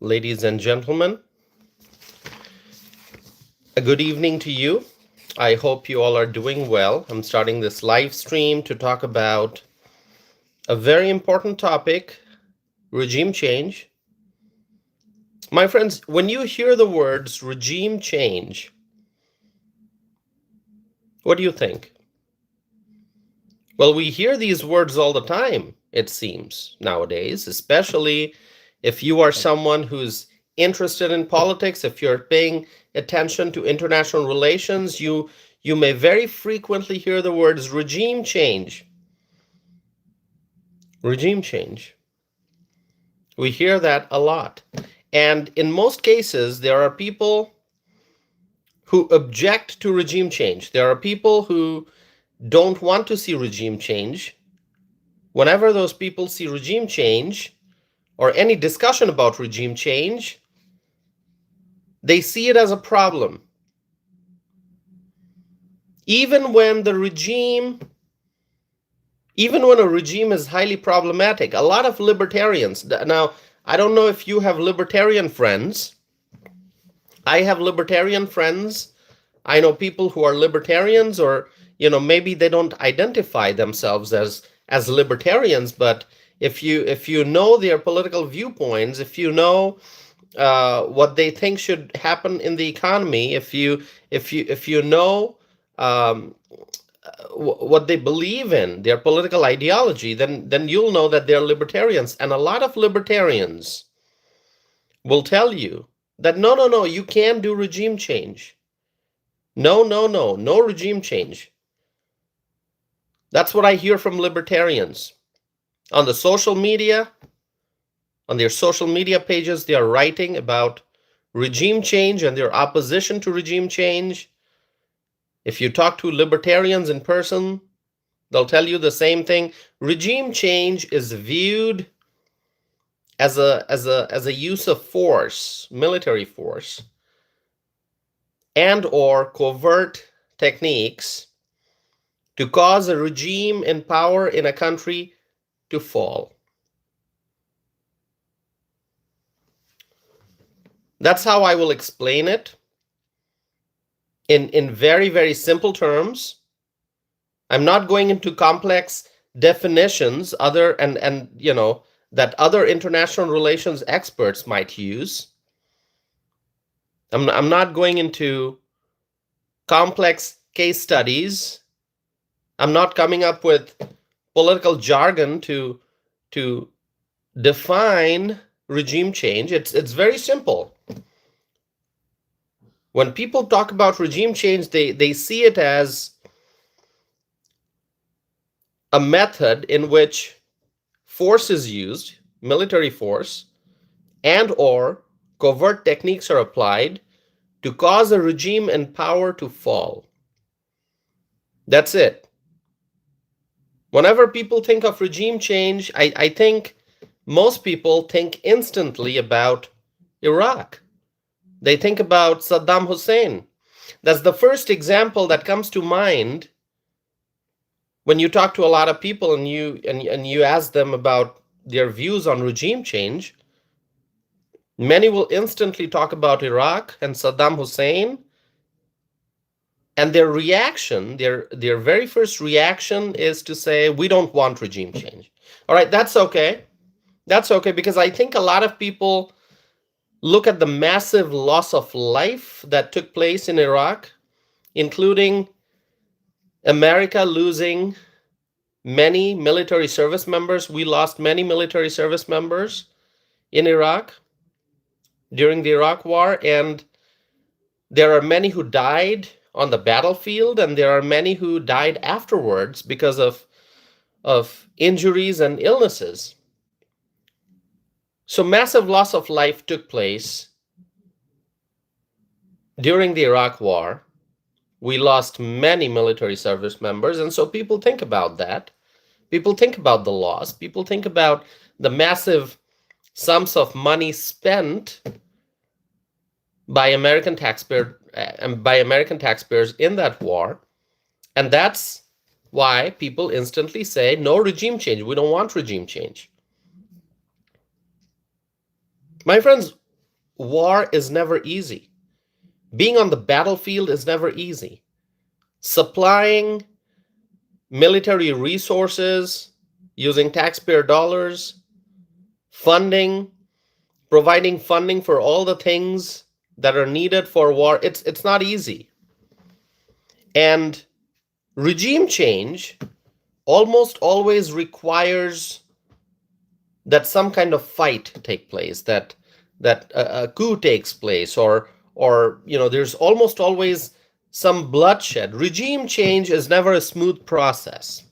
ladies and gentlemen. A good evening to you. I hope you all are doing well. I'm starting this live stream to talk about a very important topic, regime change. My friends, when you hear the words regime change, what do you think? Well, we hear these words all the time, it seems, nowadays, especially if you are someone who's interested in politics, if you're paying attention to international relations, you may very frequently hear the words regime change. Regime change. We hear that a lot. And in most cases, there are people who object to regime change. There are people who don't want to see regime change. Whenever those people see regime change or any discussion about regime change, they see it as a problem. Even when a regime is highly problematic, a lot of libertarians, now, I don't know if you have libertarian friends. I have libertarian friends. I know people who are libertarians, or maybe they don't identify themselves as libertarians, but if you know their political viewpoints, if you know what they think should happen in the economy, if you know what they believe in, their political ideology, then you'll know that they're libertarians. And a lot of libertarians will tell you that no, you can't do regime change. No regime change. That's what I hear from libertarians. On the social media, on their social media pages, they are writing about regime change and their opposition to regime change. If you talk to libertarians in person, they'll tell you the same thing. Regime change is viewed as a use of force, military force, and or covert techniques to cause a regime in power in a country to fall. That's how I will explain it in very, very simple terms. I'm not going into complex definitions that other international relations experts might use. I'm not going into complex case studies. I'm not coming up with political jargon to define regime change. It's very simple. When people talk about regime change, they see it as a method in which force is used, military force, and or covert techniques are applied to cause a regime in power to fall. That's it. Whenever people think of regime change, I think most people think instantly about Iraq. They think about Saddam Hussein. That's the first example that comes to mind when you talk to a lot of people and you ask them about their views on regime change. Many will instantly talk about Iraq and Saddam Hussein, and their reaction, their very first reaction is to say, we don't want regime change. All right, that's okay. That's okay, because I think a lot of people look at the massive loss of life that took place in Iraq, including America losing many military service members. We lost many military service members in Iraq during the Iraq War, and there are many who died on the battlefield, and there are many who died afterwards because of injuries and illnesses. So massive loss of life took place during the Iraq War. We lost many military service members, and so people think about that. People think about the loss. People think about the massive sums of money spent by American taxpayers in that war, and that's why people instantly say no regime change. We don't want regime change. My friends, war is never easy. Being on the battlefield is never easy. Supplying military resources using taxpayer dollars, providing funding for all the things that are needed for war, it's not easy. And regime change almost always requires that some kind of fight take place, that a coup takes place, or there's almost always some bloodshed. Regime change is never a smooth process.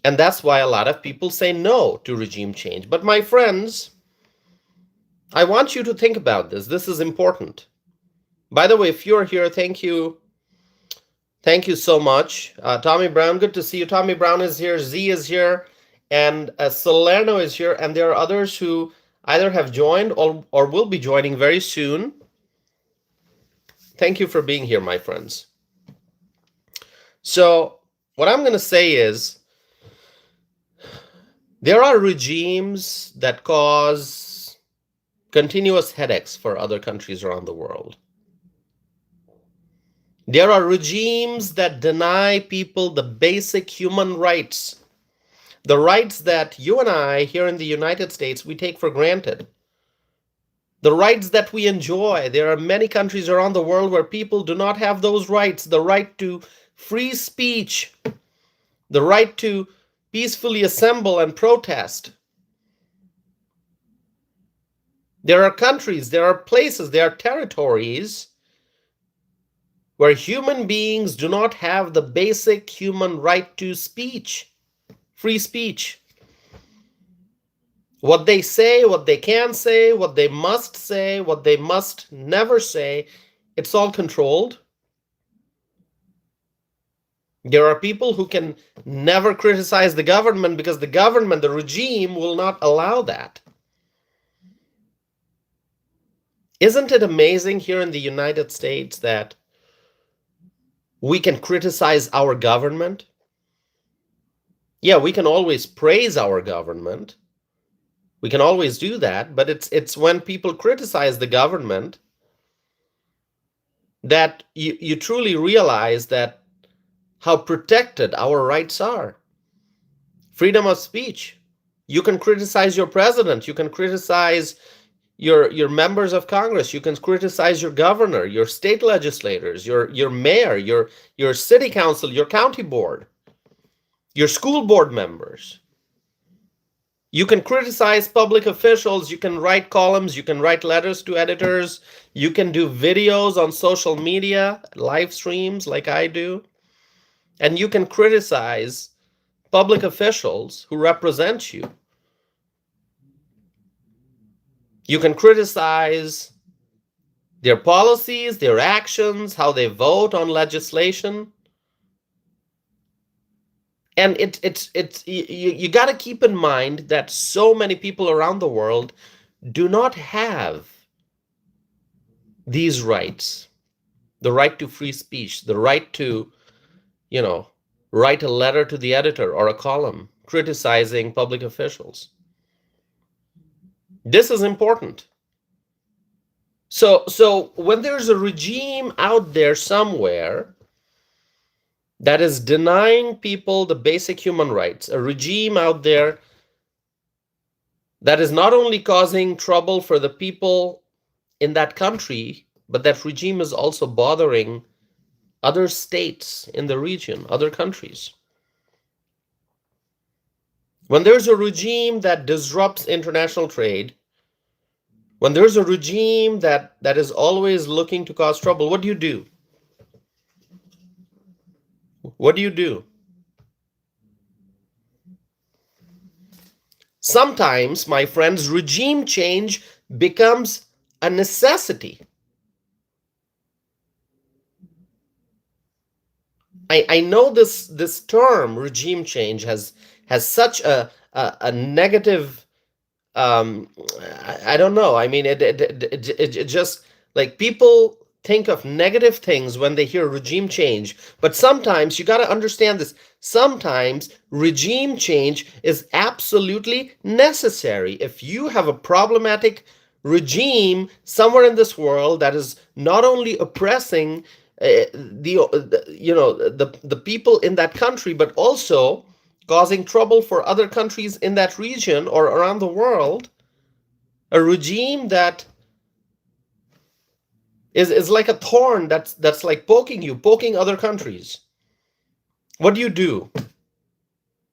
And that's why a lot of people say no to regime change. But my friends, I want you to think about this. This is important. By the way, if you're here, thank you. Thank you so much. Tommy Brown, good to see you. Tommy Brown is here. Z is here. And Salerno is here. And there are others who either have joined or will be joining very soon. Thank you for being here, my friends. So what I'm going to say is, there are regimes that cause continuous headaches for other countries around the world. There are regimes that deny people the basic human rights, the rights that you and I here in the United States, we take for granted, the rights that we enjoy. There are many countries around the world where people do not have those rights, the right to free speech, the right to peacefully assemble and protest. There are countries, there are places, there are territories where human beings do not have the basic human right to speech, free speech. What they say, what they can say, what they must never say, it's all controlled. There are people who can never criticize the government because the government, the regime, will not allow that. Isn't it amazing here in the United States that we can criticize our government? Yeah, we can always praise our government. We can always do that, but it's when people criticize the government that you truly realize that how protected our rights are. Freedom of speech. You can criticize your president. You can criticize your members of Congress. You can criticize your governor, your state legislators, your mayor, your city council, your county board, your school board members. You can criticize public officials. You can write columns. You can write letters to editors. You can do videos on social media, live streams like I do. And you can criticize public officials who represent you. You can criticize their policies, their actions, how they vote on legislation. And you got to keep in mind that so many people around the world do not have these rights. The right to free speech, the right to write a letter to the editor or a column criticizing public officials. This is important. So when there's a regime out there somewhere that is denying people the basic human rights, a regime out there that is not only causing trouble for the people in that country, but that regime is also bothering other states in the region, other countries. When there's a regime that disrupts international trade, when there's a regime that is always looking to cause trouble, what do you do? What do you do? Sometimes, my friends, regime change becomes a necessity. I know this term regime change has such a negative, I don't know. I mean, it just, like, people think of negative things when they hear regime change. But sometimes you got to understand this. Sometimes regime change is absolutely necessary. If you have a problematic regime somewhere in this world that is not only oppressing the people in that country, but also causing trouble for other countries in that region or around the world. A regime that is like a thorn that's like poking other countries. What do?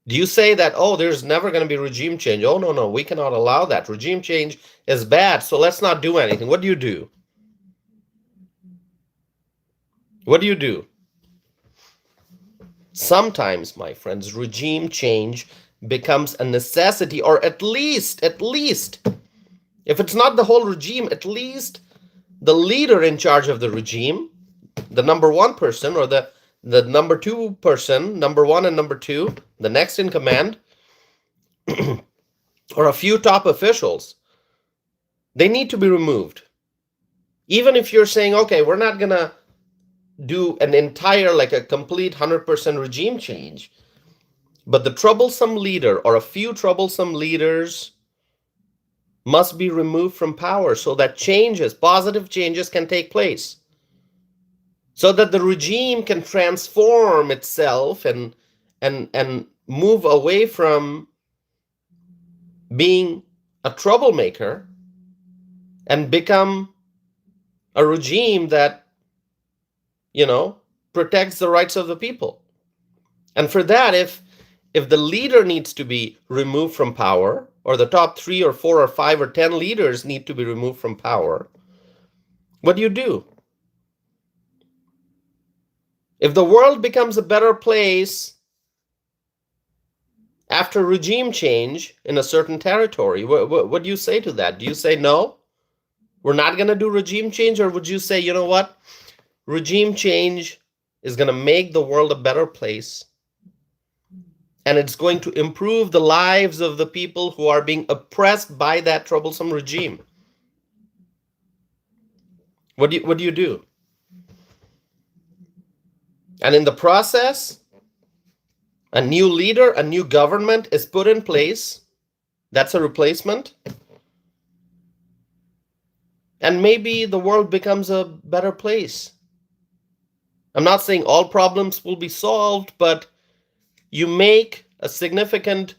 Do you say that, oh, there's never going to be regime change? Oh, no, we cannot allow that. Regime change is bad, so let's not do anything. What do you do? What do you do? Sometimes, my friends, regime change becomes a necessity, or at least, if it's not the whole regime, at least the leader in charge of the regime, the number one person, or the number two person, number one and number two, the next in command, or a few top officials, they need to be removed. Even if you're saying, okay, we're not going to do an entire, like a complete 100% regime change, but the troublesome leader or a few troublesome leaders must be removed from power so that changes, positive changes, can take place. So that the regime can transform itself and move away from being a troublemaker and become a regime that, protects the rights of the people. And for that, if the leader needs to be removed from power, or the top 3 or 4 or 5 or 10 leaders need to be removed from power, what do? If the world becomes a better place after regime change in a certain territory, what do you say to that? Do you say, no, we're not going to do regime change? Or would you say, you know what? Regime change is going to make the world a better place, and it's going to improve the lives of the people who are being oppressed by that troublesome regime. What do you do? And in the process, a new leader, a new government is put in place. That's a replacement. And maybe the world becomes a better place. I'm not saying all problems will be solved, but you make a significant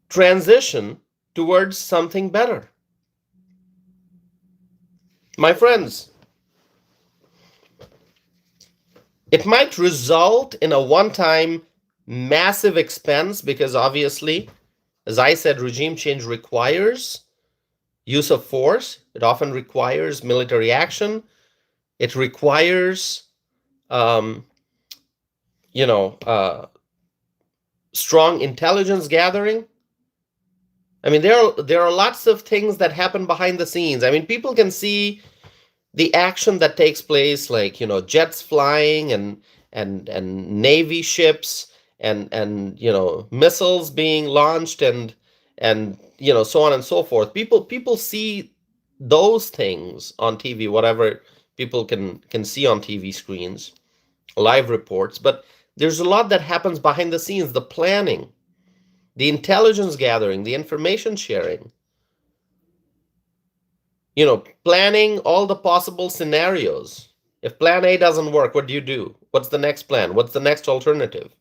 transition towards something better. My friends, it might result in a one-time massive expense because obviously, as I said, regime change requires use of force. It often requires military action. It requires, strong intelligence gathering. I mean, there are lots of things that happen behind the scenes. I mean, people can see the action that takes place, like, jets flying and Navy ships and missiles being launched and so on and so forth. People see those things on TV, whatever people can see on TV screens, live reports. But there's a lot that happens behind the scenes: the planning, the intelligence gathering, the information sharing. Planning all the possible scenarios. If plan A doesn't work, what do you do? What's the next plan? What's the next alternative?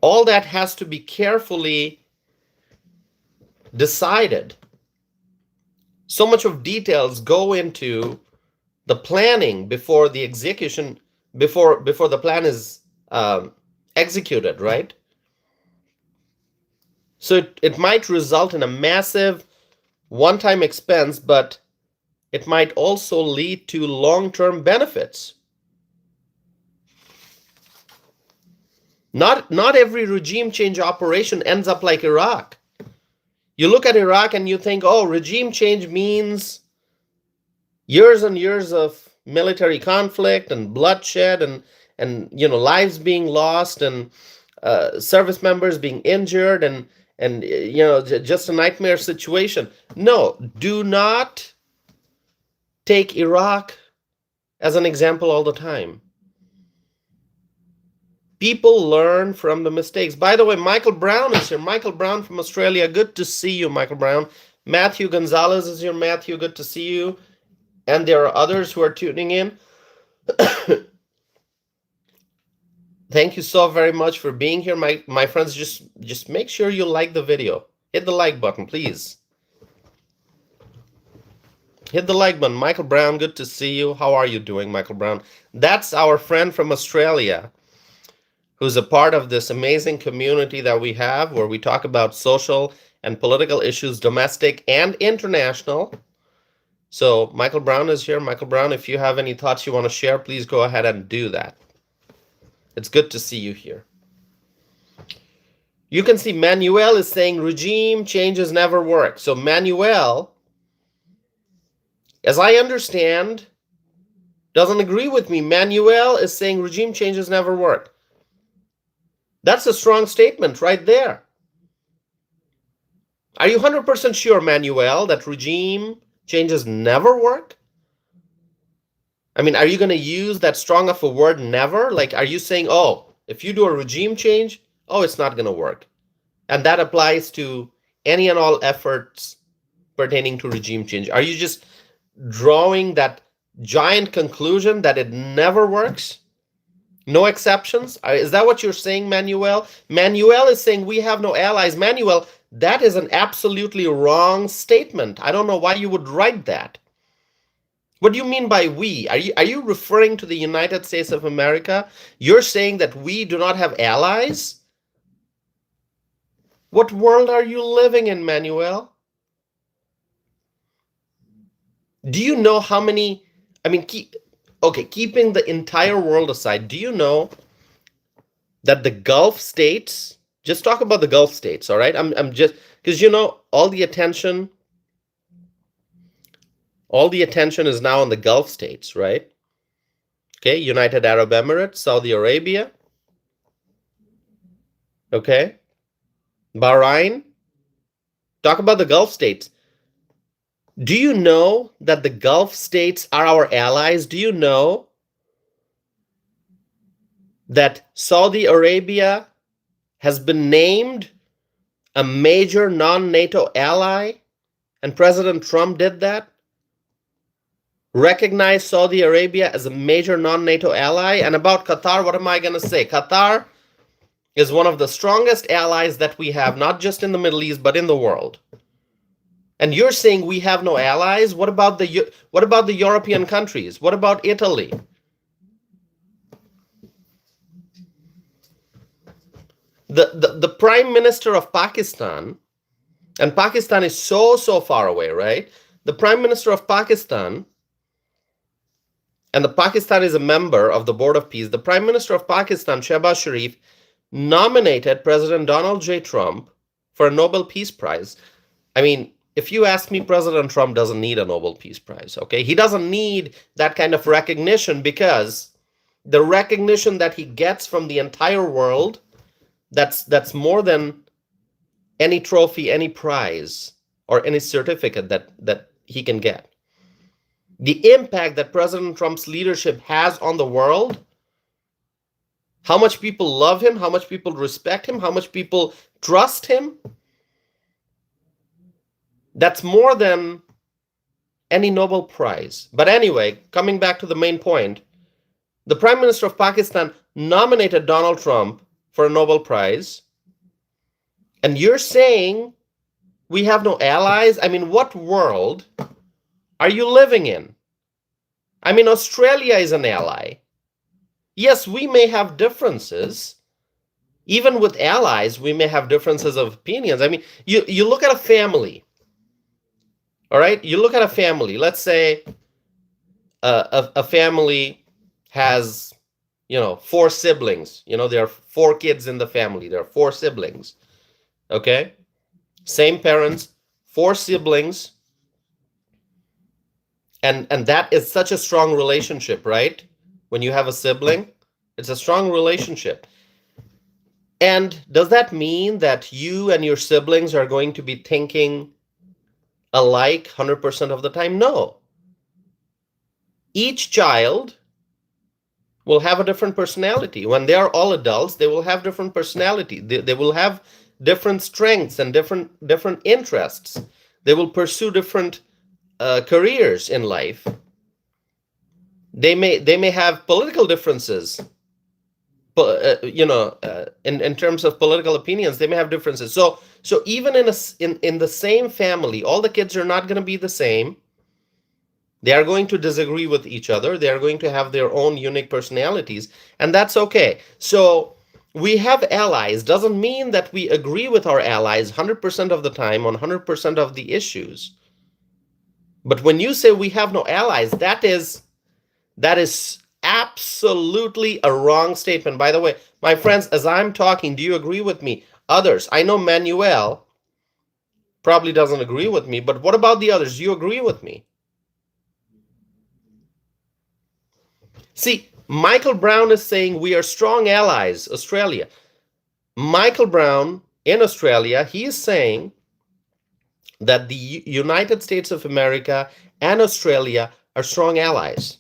All that has to be carefully decided. So much of details go into the planning before the execution, before the plan is executed, right? So it might result in a massive one-time expense, but it might also lead to long-term benefits. Not every regime change operation ends up like Iraq. You look at Iraq and you think, oh, regime change means years and years of military conflict and bloodshed and lives being lost and service members being injured and just a nightmare situation. No, do not take Iraq as an example all the time. People learn from the mistakes. By the way, Michael Brown is here. Michael Brown from Australia. Good to see you, Michael Brown. Matthew Gonzalez is here. Matthew, good to see you. And there are others who are tuning in. Thank you so very much for being here, my friends. Just make sure you like the video. Hit the like button, please. Hit the like button. Michael Brown, good to see you. How are you doing, Michael Brown? That's our friend from Australia, who's a part of this amazing community that we have, where we talk about social and political issues, domestic and international. So Michael Brown is here. Michael Brown, if you have any thoughts you want to share, please go ahead and do that. It's good to see you here. You can see Manuel is saying regime changes never work. So Manuel, as I understand, doesn't agree with me. Manuel is saying regime changes never work. That's a strong statement right there. Are you 100% sure, Manuel, that regime changes never work? I mean, are you going to use that strong of a word, never? Like, are you saying, oh, if you do a regime change, oh, it's not going to work? And that applies to any and all efforts pertaining to regime change. Are you just drawing that giant conclusion that it never works? No exceptions? Is that what you're saying, Manuel? Manuel is saying we have no allies. Manuel, that is an absolutely wrong statement. I don't know why you would write that. What do you mean by we? Are you referring to the United States of America? You're saying that we do not have allies? What world are you living in, Manuel? Do you know how many, I mean, keeping the entire world aside, do you know that the Gulf states, just talk about the Gulf states, all right? I'm just, because all the attention is now on the Gulf states, right? Okay, United Arab Emirates, Saudi Arabia, okay, Bahrain. Talk about the Gulf states. Do you know that the Gulf states are our allies? Do you know that Saudi Arabia has been named a major non-NATO ally? And President Trump did that? Recognized Saudi Arabia as a major non-NATO ally? And about Qatar, what am I going to say? Qatar is one of the strongest allies that we have, not just in the Middle East, but in the world. And you're saying we have no allies? What about the European countries? What about Italy? The Prime Minister of Pakistan, and Pakistan is so far away, right? The Prime Minister of Pakistan, and the Pakistan is a member of the Board of Peace. The Prime Minister of Pakistan, Shehbaz Sharif, nominated President Donald J. Trump for a Nobel Peace Prize. I mean, if you ask me, President Trump doesn't need a Nobel Peace Prize, okay? He doesn't need that kind of recognition, because the recognition that he gets from the entire world, that's more than any trophy, any prize, or any certificate that he can get. The impact that President Trump's leadership has on the world, how much people love him, how much people respect him, how much people trust him, that's more than any Nobel Prize. But anyway, coming back to the main point, the Prime Minister of Pakistan nominated Donald Trump for a Nobel Prize, and you're saying we have no allies? I mean, what world are you living in? I mean, Australia is an ally. Yes, we may have differences. Even with allies, we may have differences of opinions. I mean, you look at a family. All right, you look at a family. Let's say a family has, 4 siblings. There are 4 kids in the family. There are 4 siblings. Okay, same parents, 4 siblings, and that is such a strong relationship, right? When you have a sibling, it's a strong relationship. And does that mean that you and your siblings are going to be thinking alike 100% of the time? No. Each child will have a different personality. When they are all adults, they will have different personality. They will have different strengths and different interests. They will pursue different careers in life. They may have political differences. In terms of political opinions, they may have differences. So even in the same family, all the kids are not going to be the same. They are going to disagree with each other. They are going to have their own unique personalities, and that's okay. So we have allies. Doesn't mean that we agree with our allies 100% of the time on 100% of the issues. But when you say we have no allies, that is absolutely a wrong statement. By the way, my friends, as I'm talking, do you agree with me? Others, I know Manuel probably doesn't agree with me, but what about the others? Do you agree with me? See, Michael Brown is saying we are strong allies, Australia. Michael Brown in Australia, he is saying that the United States of America and Australia are strong allies.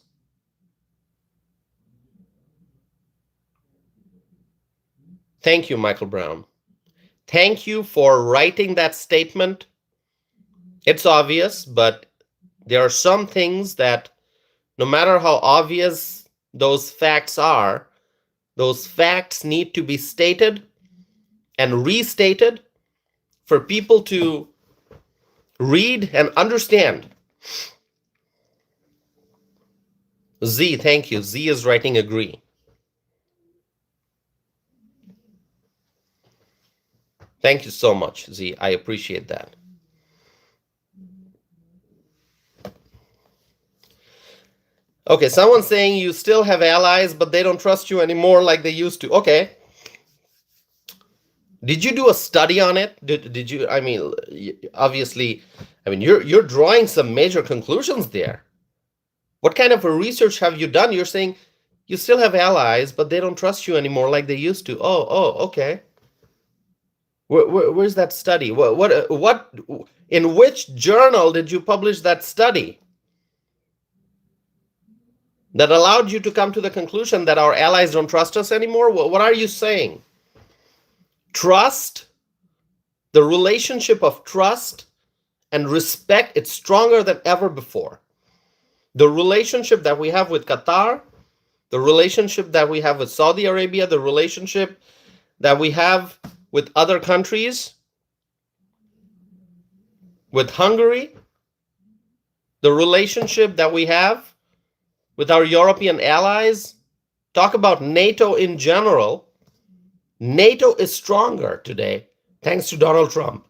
Thank you, Michael Brown. Thank you for writing that statement. It's obvious, but there are some things that, no matter how obvious those facts are, those facts need to be stated and restated for people to read and understand. Z, thank you. Z is writing agree. Thank you so much, Z. I appreciate that. Okay, someone's saying you still have allies, but they don't trust you anymore like they used to. Okay. Did you do a study on it? Did you? I mean, obviously, I mean, you're drawing some major conclusions there. What kind of a research have you done? You're saying you still have allies, but they don't trust you anymore like they used to. Okay. Where's that study? What? In which journal did you publish that study that allowed you to come to the conclusion that our allies don't trust us anymore? What are you saying? Trust, the relationship of trust and respect, it's stronger than ever before. The relationship that we have with Qatar, the relationship that we have with Saudi Arabia, the relationship that we have with other countries, with Hungary, the relationship that we have with our European allies, talk about NATO in general. NATO is stronger today, thanks to Donald Trump.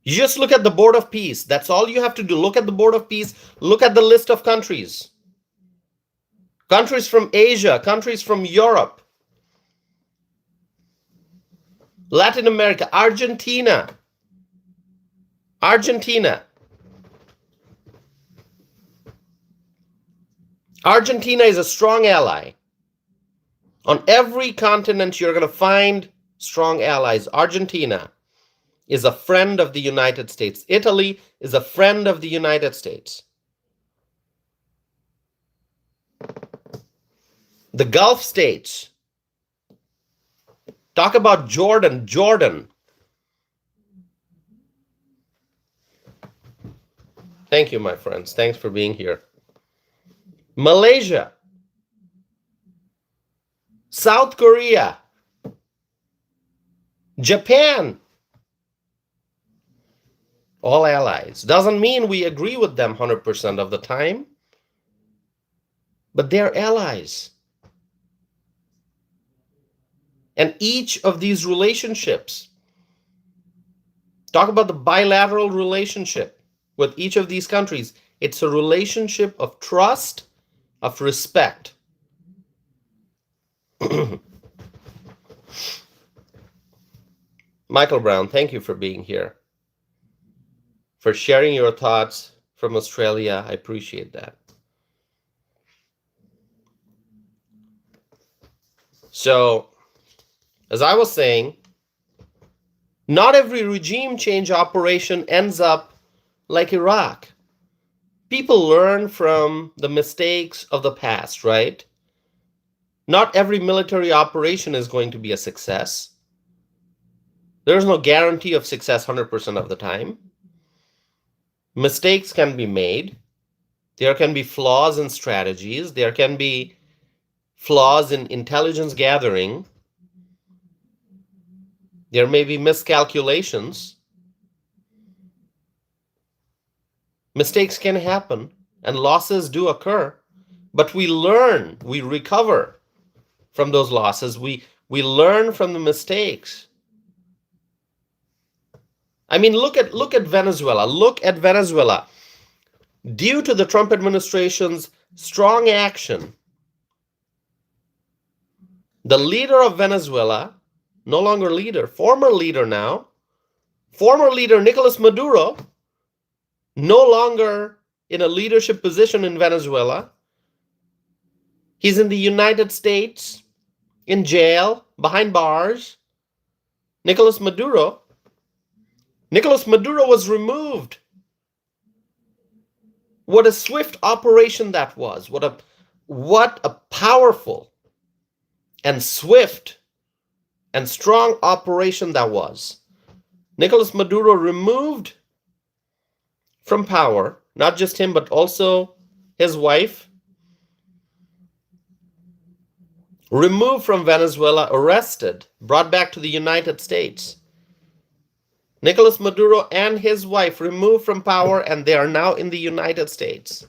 You just look at the Board of Peace. That's all you have to do. Look at the Board of Peace. Look at the list of countries. Countries from Asia, countries from Europe, Latin America, Argentina. Argentina is a strong ally. On every continent, you're going to find strong allies. Argentina is a friend of the United States. Italy is a friend of the United States. The Gulf states. Talk about Jordan. Thank you, my friends. Thanks for being here. Malaysia. South Korea. Japan. All allies. Doesn't mean we agree with them 100% of the time, but they're allies. And each of these relationships, talk about the bilateral relationship with each of these countries. It's a relationship of trust, of respect. Michael Brown, thank you for being here, for sharing your thoughts from Australia. I appreciate that. So, as I was saying, Not every regime change operation ends up like Iraq. People learn from the mistakes of the past, right? Not every military operation is going to be a success. There's no guarantee of success 100% of the time. Mistakes can be made. There can be flaws in strategies. There can be flaws in intelligence gathering. There may be miscalculations. Mistakes can happen and losses do occur, but we learn, we recover from those losses. We learn from the mistakes. I mean, look at Venezuela. Look at Venezuela. Due to the Trump administration's strong action, the leader of Venezuela, no longer leader, former leader now, former leader Nicolas Maduro, no longer in a leadership position in Venezuela. He's in the United States, in jail, behind bars. Nicolas Maduro was removed. What a swift operation that was. What a powerful and swift and strong operation that was. Nicolas Maduro removed from power, not just him, but also his wife. Removed from Venezuela, arrested, brought back to the United States. Nicolas Maduro and his wife removed from power, and they are now in the United States,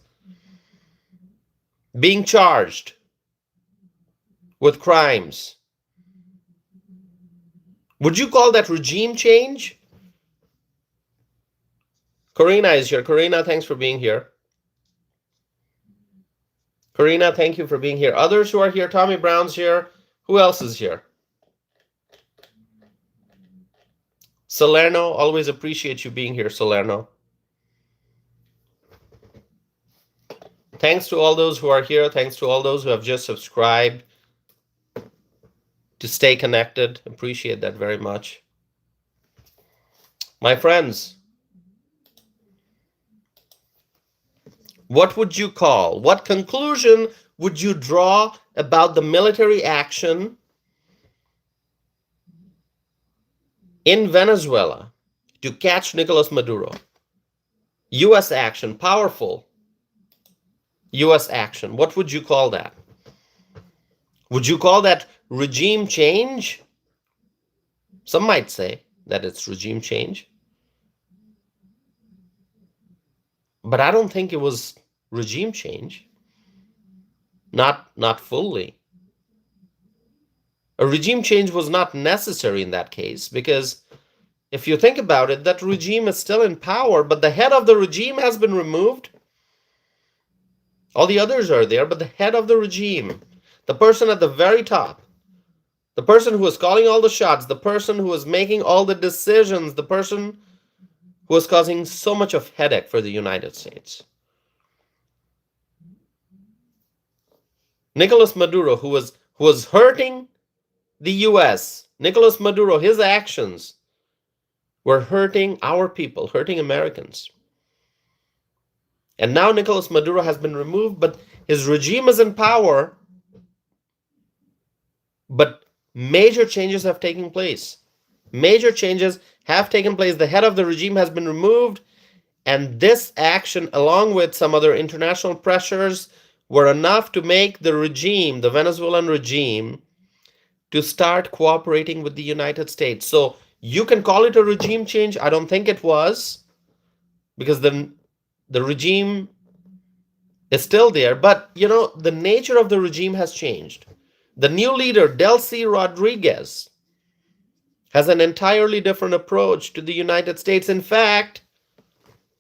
being charged with crimes. Would you call that regime change? Karina is here. Karina, thanks for being here. Karina, thank you for being here. Others who are here, Tommy Brown's here. Who else is here? Salerno, always appreciate you being here, Salerno. Thanks to all those who are here. Thanks to all those who have just subscribed to stay connected. Appreciate that very much. My friends, what would you call? What conclusion would you draw about the military action in Venezuela to catch Nicolas Maduro? U.S. action, powerful U.S. action. What would you call that? Would you call that regime change? Some might say that it's regime change. But I don't think it was regime change. Not fully. A regime change was not necessary in that case, because if you think about it, that regime is still in power, but the head of the regime has been removed. All the others are there, but the head of the regime, the person at the very top, the person who is calling all the shots, the person who is making all the decisions, the person who is causing so much of headache for the United States. Nicolas Maduro, who was hurting the U.S., Nicolas Maduro, his actions were hurting our people, hurting Americans. And now Nicolas Maduro has been removed, but his regime is in power. But major changes have taken place. Major changes have taken place. The head of the regime has been removed, and this action, along with some other international pressures, were enough to make the regime, the Venezuelan regime, to start cooperating with the United States. So you can call it a regime change. I don't think it was, because the regime is still there. But, you know, the nature of the regime has changed. The new leader, Delcy Rodriguez, has an entirely different approach to the United States. In fact,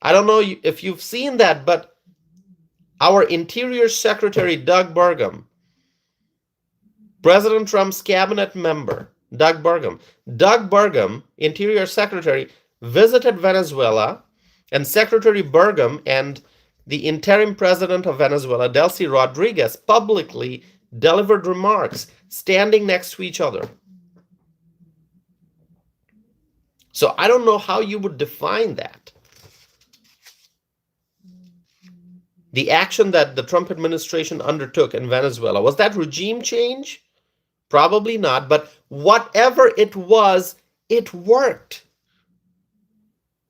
I don't know if you've seen that, but our Interior Secretary, Doug Burgum, President Trump's cabinet member, Doug Burgum, Interior Secretary, visited Venezuela, and Secretary Burgum and the interim president of Venezuela, Delcy Rodriguez, publicly delivered remarks standing next to each other. So I don't know how you would define that. The action that the Trump administration undertook in Venezuela, was that regime change? Probably not, but whatever it was, it worked.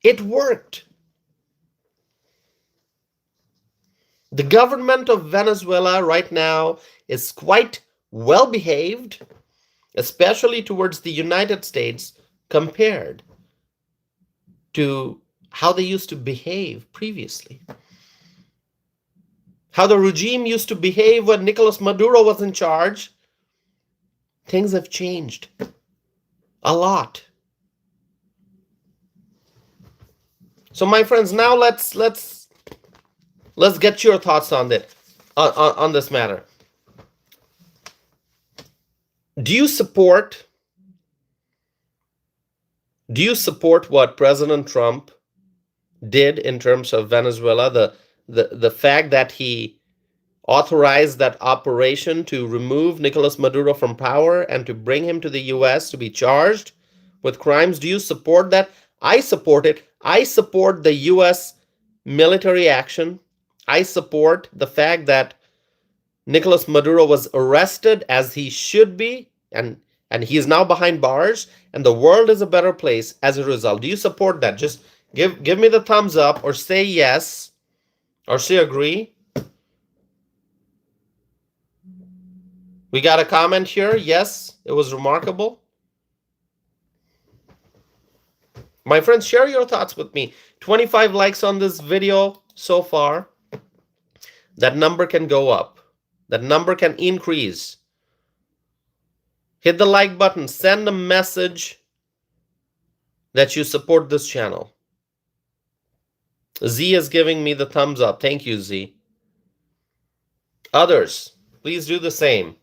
It worked. The government of Venezuela right now is quite well behaved, especially towards the United States, compared to how they used to behave previously. How the regime used to behave when Nicolas Maduro was in charge. Things have changed a lot. So my friends, now let's get your thoughts on this on this matter. Do you support what President Trump did in terms of Venezuela? The fact that he authorized that operation to remove Nicolas Maduro from power and to bring him to the US to be charged with crimes. Do you support that? I support it. I support the US military action. I support the fact that Nicolas Maduro was arrested as he should be, and he is now behind bars, and the world is a better place as a result. Do you support that? Just give me the thumbs up, or say yes, or say agree. We got a comment here. Yes, it was remarkable. My friends, share your thoughts with me. 25 likes on this video so far. That number can go up. That number can increase. Hit the like button. Send a message that you support this channel. Z is giving me the thumbs up. Thank you, Z. Others, please do the same.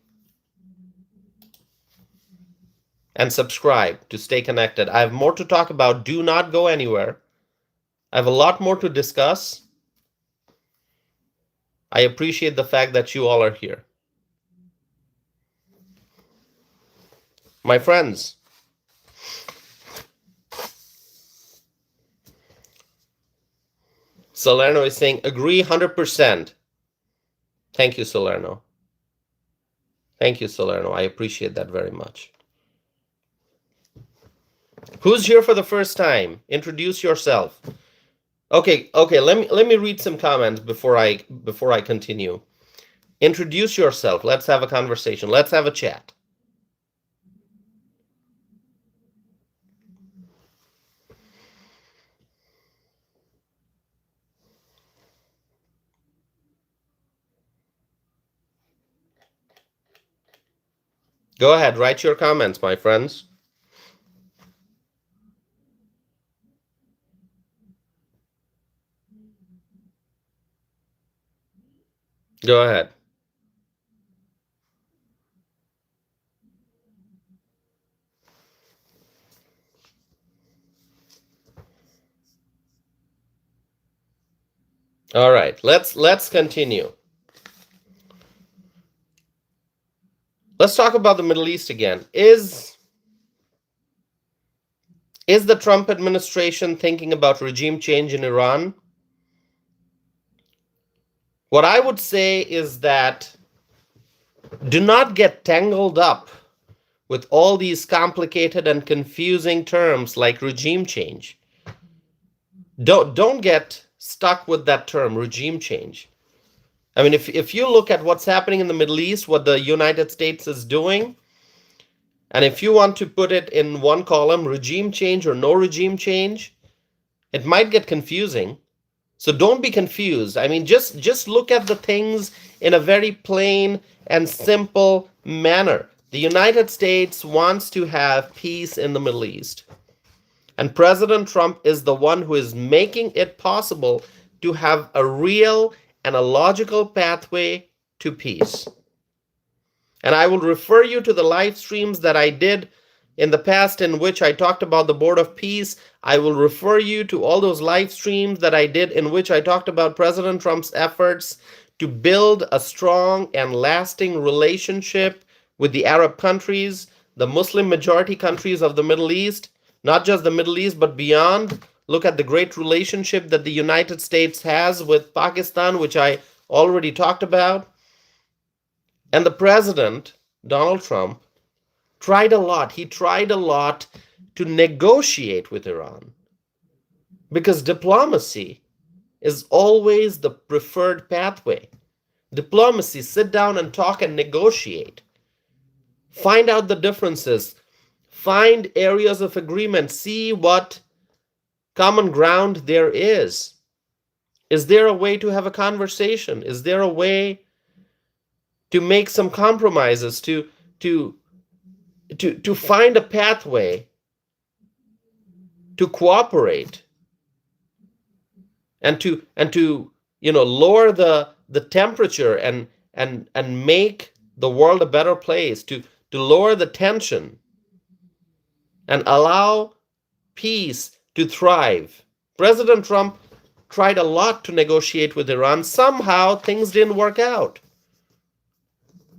And subscribe to stay connected. I have more to talk about. Do not go anywhere. I have a lot more to discuss. I appreciate the fact that you all are here. My friends, Salerno is saying, agree 100%. Thank you, Salerno. Thank you, Salerno. I appreciate that very much. Who's here for the first time? Introduce yourself. Okay. Let me read some comments before I continue. Introduce yourself. Let's have a conversation. Let's have a chat. Go ahead, write your comments, my friends. Go ahead. All right, let's continue. Let's talk about the Middle East again. Is the Trump administration thinking about regime change in Iran? What I would say is that do not get tangled up with all these complicated and confusing terms like regime change. Don't get stuck with that term, regime change. I mean, if you look at what's happening in the Middle East, what the United States is doing, and if you want to put it in one column, regime change or no regime change, it might get confusing. So don't be confused. I mean, just look at the things in a very plain and simple manner. The United States wants to have peace in the Middle East. And President Trump is the one who is making it possible to have a real and a logical pathway to peace. And I will refer you to the live streams that I did in the past in which I talked about the Board of Peace. I will refer you to all those live streams that I did in which I talked about President Trump's efforts to build a strong and lasting relationship with the Arab countries, the Muslim majority countries of the Middle East, not just the Middle East, but beyond. Look at the great relationship that the United States has with Pakistan, which I already talked about. And the president, Donald Trump, tried a lot. He tried a lot to negotiate with Iran because diplomacy is always the preferred pathway. Diplomacy, sit down and talk and negotiate. Find out the differences. Find areas of agreement. See what common ground there is. Is there a way to have a conversation? Is there a way to make some compromises, to find a pathway to cooperate and to lower the temperature and make the world a better place, to lower the tension and allow peace to thrive. President Trump tried a lot to negotiate with Iran. Somehow things didn't work out.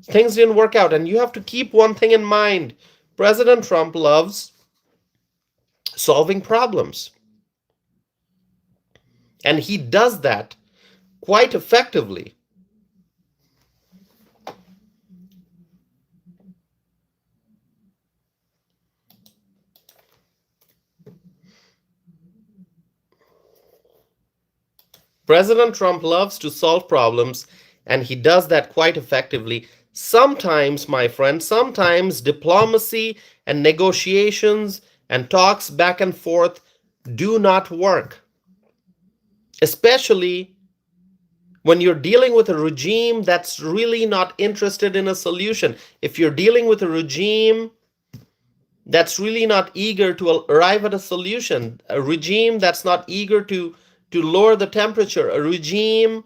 Things didn't work out. And you have to keep one thing in mind. President Trump loves solving problems. And he does that quite effectively. President Trump loves to solve problems, and he does that quite effectively. Sometimes, my friend, sometimes diplomacy and negotiations and talks back and forth do not work. Especially when you're dealing with a regime that's really not interested in a solution. If you're dealing with a regime that's really not eager to arrive at a solution, a regime that's not eager to lower the temperature, a regime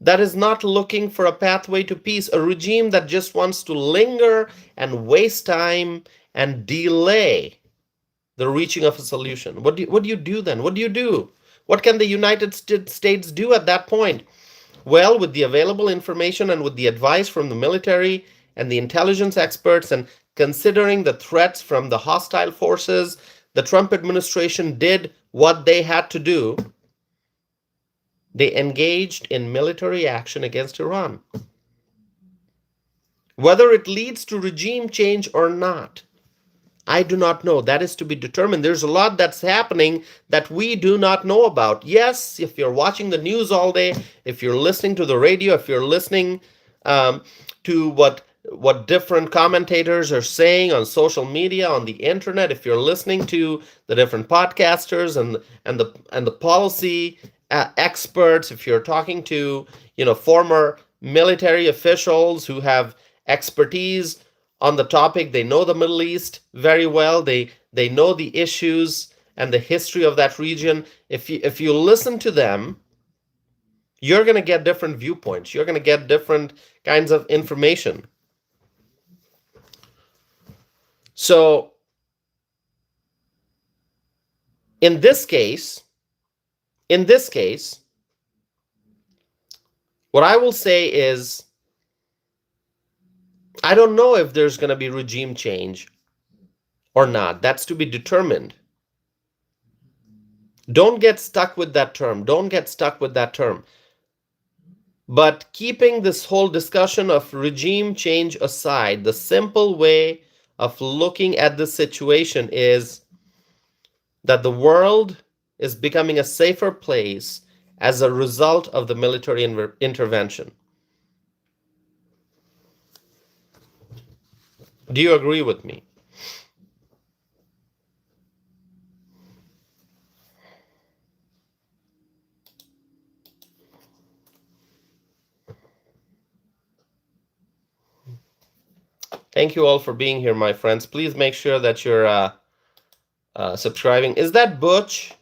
that is not looking for a pathway to peace, a regime that just wants to linger and waste time and delay the reaching of a solution. What do you do then? What do you do? What can the United States do at that point? Well, with the available information and with the advice from the military and the intelligence experts, and considering the threats from the hostile forces, the Trump administration did what they had to do. They engaged in military action against Iran. Whether it leads to regime change or not, I do not know. That is to be determined. There's a lot that's happening that we do not know about. Yes, if you're watching the news all day, if you're listening to the radio, if you're listening to what different commentators are saying on social media, on the internet, if you're listening to the different podcasters and the policy experts, if you're talking to former military officials who have expertise on the topic, they know the Middle East very well, they know the issues and the history of that region. If you listen to them, you're going to get different viewpoints. You're going to get different kinds of information. So in this case, what I will say is, I don't know if there's going to be regime change or not. That's to be determined. Don't get stuck with that term. Don't get stuck with that term. But keeping this whole discussion of regime change aside, the simple way of looking at the situation is that the world is becoming a safer place as a result of the military intervention. Do you agree with me? Thank you all for being here, my friends. Please make sure that you're subscribing. Is that Butch?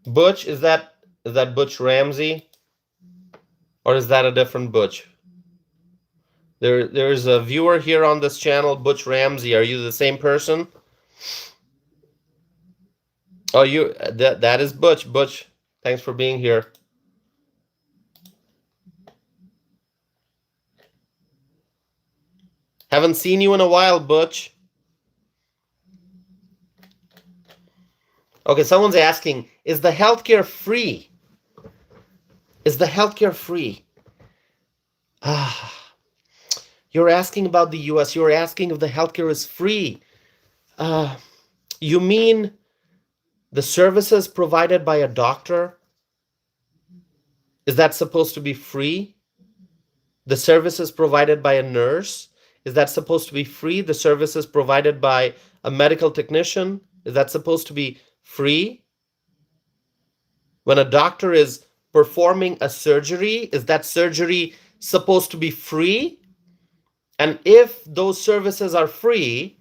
Butch, is that Butch Ramsey? Or is that a different Butch? There's a viewer here on this channel, Butch Ramsey. Are you the same person? Oh, that is Butch. Butch, thanks for being here. Haven't seen you in a while, Butch. Okay, someone's asking, is the healthcare free? Is the healthcare free? Ah, you're asking about the US. You're asking if the healthcare is free. Uh, you mean the services provided by a doctor? Is that supposed to be free? The services provided by a nurse? Is that supposed to be free? The services provided by a medical technician? Is that supposed to be free? When a doctor is performing a surgery, is that surgery supposed to be free? And if those services are free,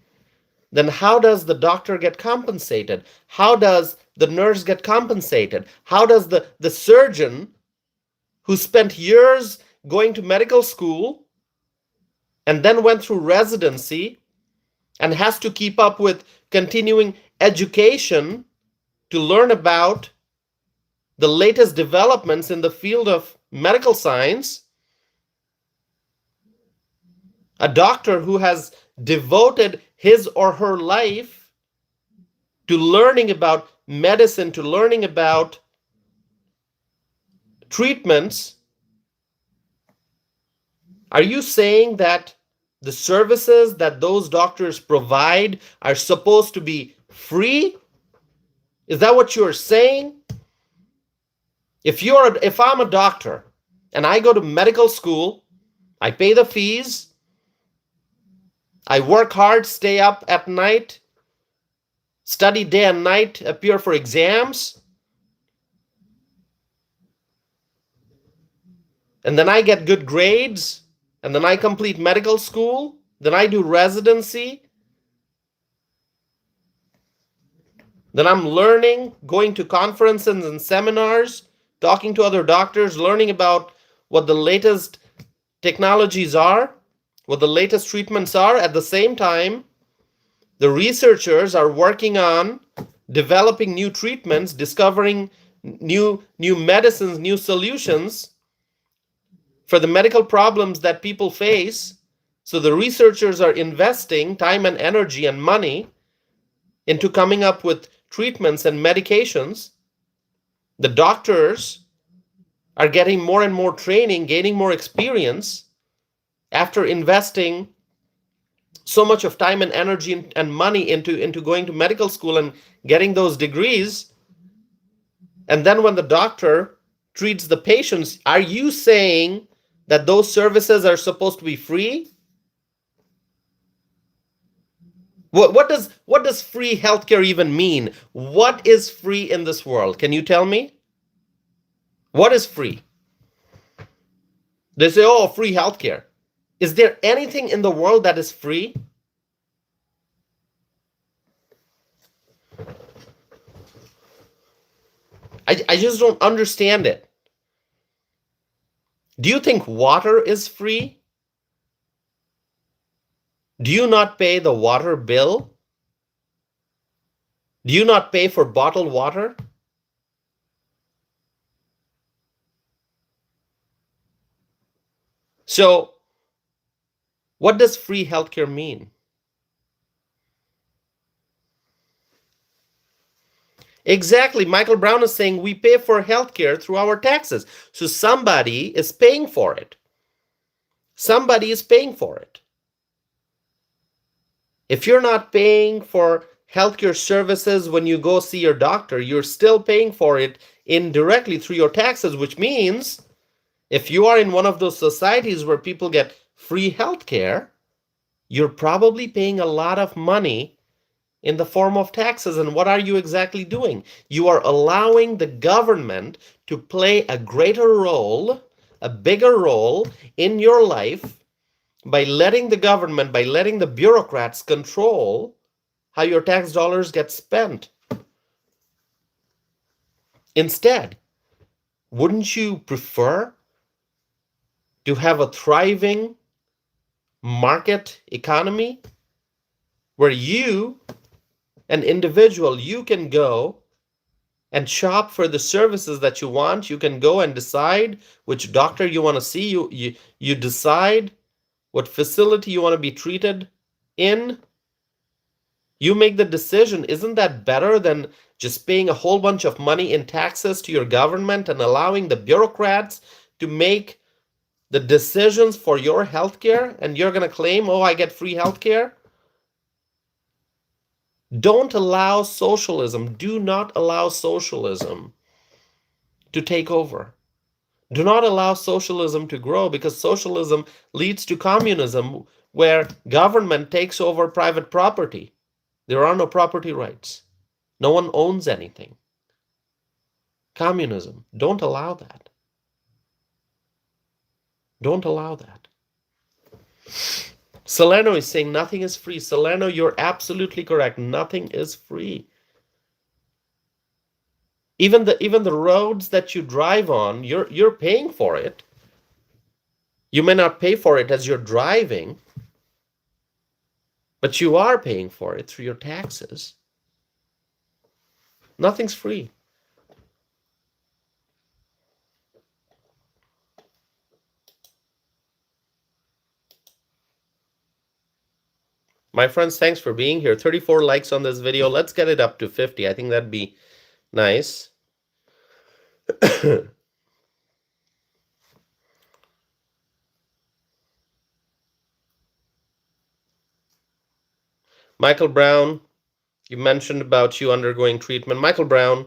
then how does the doctor get compensated? How does the nurse get compensated? How does the surgeon who spent years going to medical school and then went through residency and has to keep up with continuing education to learn about the latest developments in the field of medical science, a doctor who has devoted his or her life to learning about medicine, to learning about treatments, are you saying that the services that those doctors provide are supposed to be free? Is that what you're saying? If I'm a doctor and I go to medical school, I pay the fees, I work hard, stay up at night, study day and night, appear for exams, and then I get good grades, and then I complete medical school, then I do residency, then I'm learning, going to conferences and seminars, talking to other doctors, learning about what the latest technologies are, what the latest treatments are. At the same time, the researchers are working on developing new treatments, discovering new medicines, new solutions for the medical problems that people face. So the researchers are investing time and energy and money into coming up with treatments and medications. The doctors are getting more and more training, gaining more experience after investing so much of time and energy and money into going to medical school and getting those degrees. And then when the doctor treats the patients, are you saying that those services are supposed to be free? What does free healthcare even mean? What is free in this world? Can you tell me? What is free? They say, oh, free healthcare. Is there anything in the world that is free? I just don't understand it. Do you think water is free? Do you not pay the water bill? Do you not pay for bottled water? So, what does free healthcare mean? Exactly. Michael Brown is saying we pay for healthcare through our taxes. So somebody is paying for it. Somebody is paying for it. If you're not paying for healthcare services when you go see your doctor, you're still paying for it indirectly through your taxes, which means if you are in one of those societies where people get free healthcare, you're probably paying a lot of money in the form of taxes. And what are you exactly doing? You are allowing the government to play a greater role, a bigger role in your life by letting the government, by letting the bureaucrats control how your tax dollars get spent. Instead, wouldn't you prefer to have a thriving market economy where you, an individual, you can go and shop for the services that you want. You can go and decide which doctor you want to see. You decide what facility you want to be treated in. You make the decision. Isn't that better than just paying a whole bunch of money in taxes to your government and allowing the bureaucrats to make the decisions for your healthcare, and you're going to claim, oh, I get free healthcare? Don't allow socialism. Do not allow socialism to take over. Do not allow socialism to grow, because socialism leads to communism, where government takes over private property. There are no property rights. No one owns anything. Communism. Don't allow that. Don't allow that. Salerno is saying nothing is free. Salerno, you're absolutely correct. Nothing is free. Even the roads that you drive on, you're paying for it. You may not pay for it as you're driving, but you are paying for it through your taxes. Nothing's free. My friends, thanks for being here. 34 likes on this video. Let's get it up to 50. I think that'd be nice. Michael Brown, you mentioned about you undergoing treatment. Michael Brown,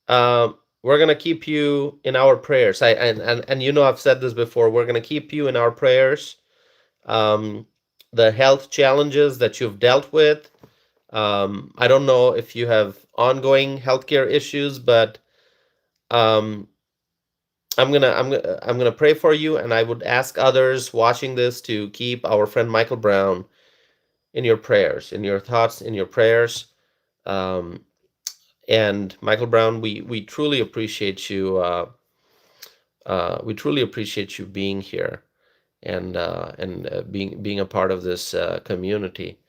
we're gonna keep you in our prayers. And you know, I've said this before. We're gonna keep you in our prayers. The health challenges that you've dealt with. I don't know if you have ongoing healthcare issues, but I'm gonna pray for you, and I would ask others watching this to keep our friend Michael Brown in your prayers, in your thoughts, in your prayers. And Michael Brown, we truly appreciate you. We truly appreciate you being here and being a part of this community.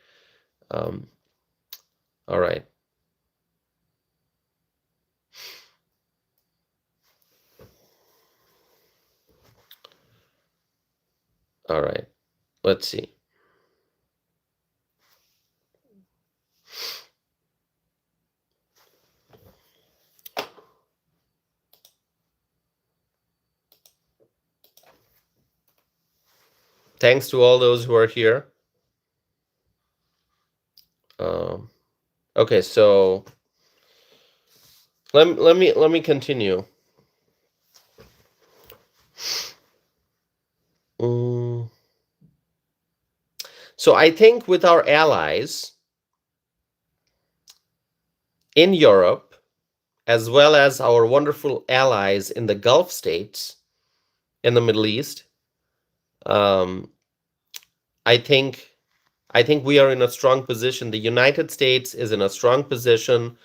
All right. All right. Let's see. Thanks to all those who are here. Okay, so let me continue. So I think with our allies in Europe, as well as our wonderful allies in the Gulf states, in the Middle East, I think we are in a strong position. The United States is in a strong position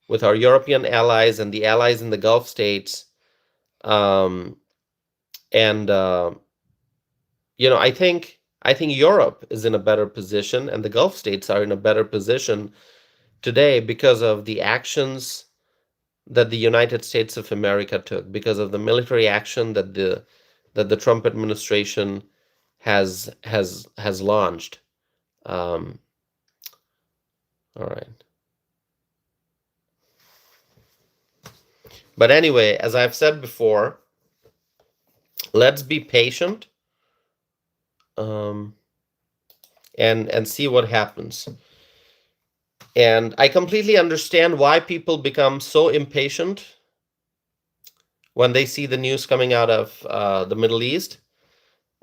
with our European allies and the allies in the Gulf states. And you know, I think Europe is in a better position, and the Gulf states are in a better position today because of the actions that the United States of America took, because of the military action that the Trump administration has launched. All right. But anyway, as I've said before, let's be patient, and see what happens. And I completely understand why people become so impatient when they see the news coming out of the Middle East.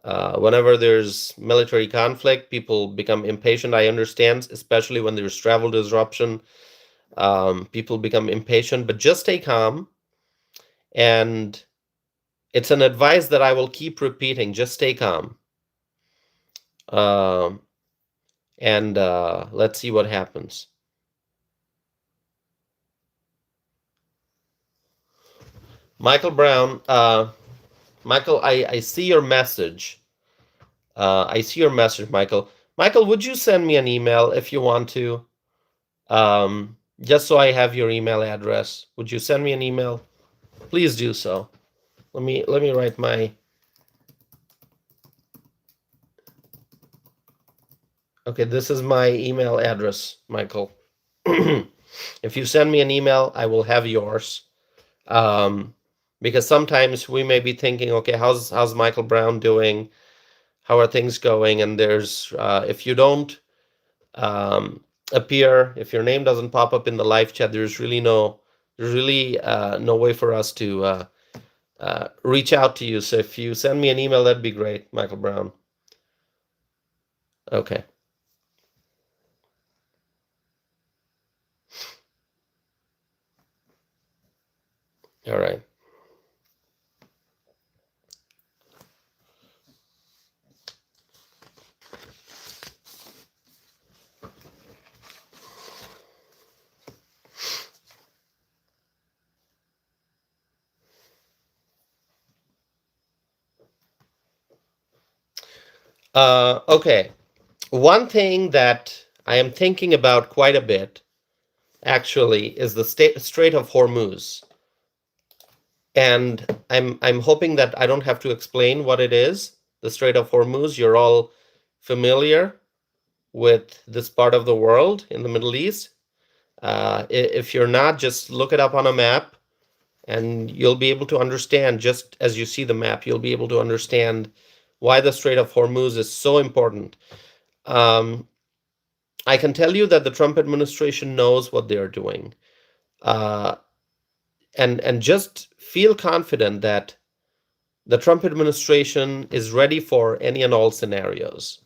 Whenever there's military conflict, people become impatient. I understand, especially when there's travel disruption, people become impatient. But just stay calm. And it's an advice that I will keep repeating. Just stay calm. And let's see what happens. Michael Brown, Michael, I see your message. I see your message, Michael. Michael, would you send me an email if you want to? Just so I have your email address. Would you send me an email? Please do so. Let me write my. Okay, this is my email address, Michael. If you send me an email, I will have yours. Um, because sometimes we may be thinking, okay, how's Michael Brown doing? How are things going? And there's if you don't appear, if your name doesn't pop up in the live chat, there's really no way for us to reach out to you. So if you send me an email, that'd be great, Michael Brown. Okay. All right. Okay. One thing that I am thinking about quite a bit, actually, is the Strait of Hormuz. And I'm hoping that I don't have to explain what it is. The Strait of Hormuz, you're all familiar with this part of the world in the Middle East. If you're not, just look it up on a map and you'll be able to understand, just as you see the map, you'll be able to understand why the Strait of Hormuz is so important. Um, I can tell you that the Trump administration knows what they're doing. Uh, and just feel confident that the Trump administration is ready for any and all scenarios.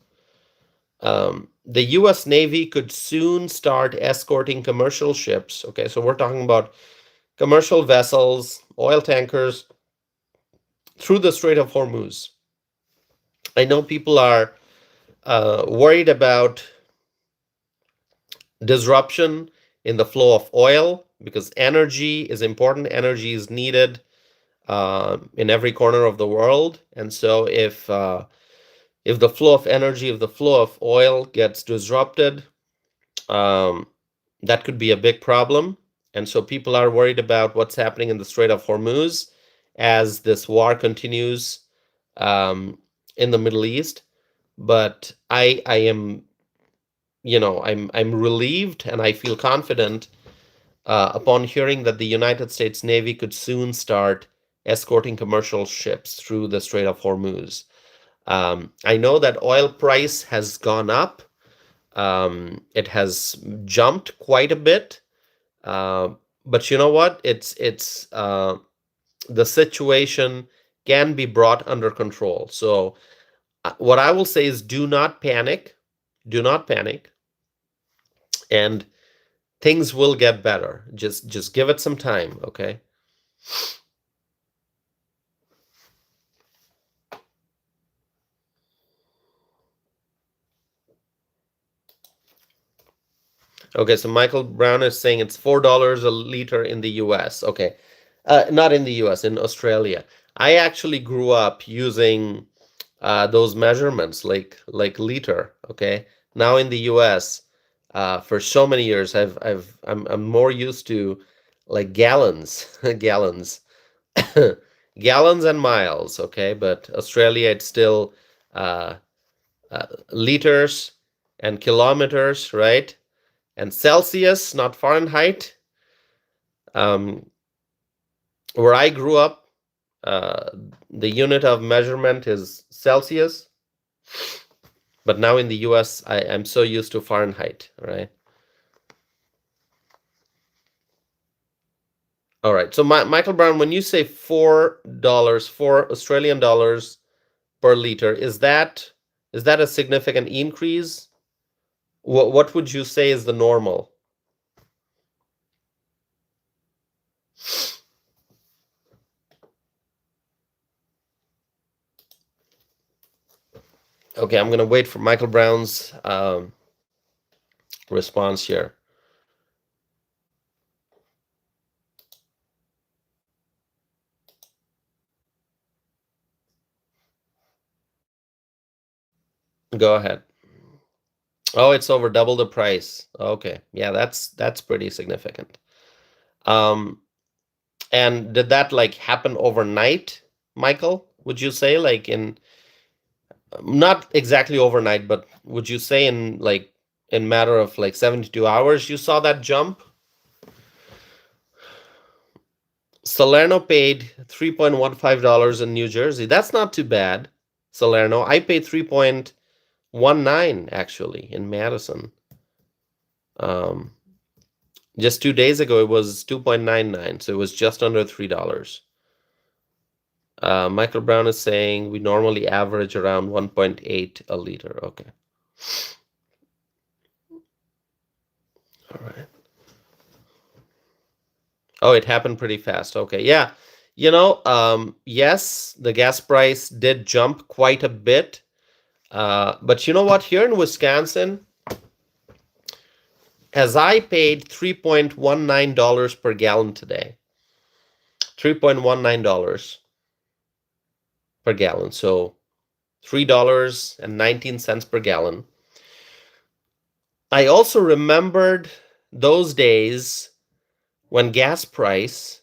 The US Navy could soon start escorting commercial ships. Okay, so we're talking about commercial vessels, oil tankers through the Strait of Hormuz. I know people are worried about disruption in the flow of oil because energy is important, energy is needed in every corner of the world. And so if the flow of energy, if the flow of oil gets disrupted, um, that could be a big problem. And so people are worried about what's happening in the Strait of Hormuz as this war continues in the Middle East. But I am, I'm relieved and I feel confident upon hearing that the United States Navy could soon start escorting commercial ships through the Strait of Hormuz. I know that oil price has gone up. It has jumped quite a bit. Uh, but you know what? It's the situation can be brought under control. So what I will say is do not panic. Do not panic. And things will get better. Just give it some time, okay? Okay, so Michael Brown is saying it's $4 a liter in the US. Okay. Not in the US, in Australia. I actually grew up using those measurements like liter, okay? Now in the US, for so many years I'm more used to like gallons, gallons. Gallons and miles, okay? But Australia it's still uh, liters and kilometers, right? And Celsius, not Fahrenheit. Um, where I grew up, uh, the unit of measurement is Celsius, but now in the US, I'm so used to Fahrenheit, right? All right. So, Michael Brown, when you say $4, $4 Australian per liter, is that a significant increase? What would you say is the normal? Okay, I'm gonna wait for Michael Brown's response here. Go ahead. Oh, it's over double the price. Okay. Yeah, that's pretty significant. Um, and did that like happen overnight, Michael? Would you say like in Not exactly overnight, but would you say in matter of like 72 hours you saw that jump? Salerno paid $3.15 in New Jersey. That's not too bad. Salerno. I paid 3.19 actually in Madison. Um, just 2 days ago it was 2.99, so it was just under $3. Michael Brown is saying we normally average around 1.8 a liter. Okay. All right. Oh, it happened pretty fast. Okay. Yeah. Yes, the gas price did jump quite a bit. But you know what? Here in Wisconsin, as I paid $3.19 per gallon today, $3.19 per gallon. So $3.19 per gallon. I also remembered those days when gas price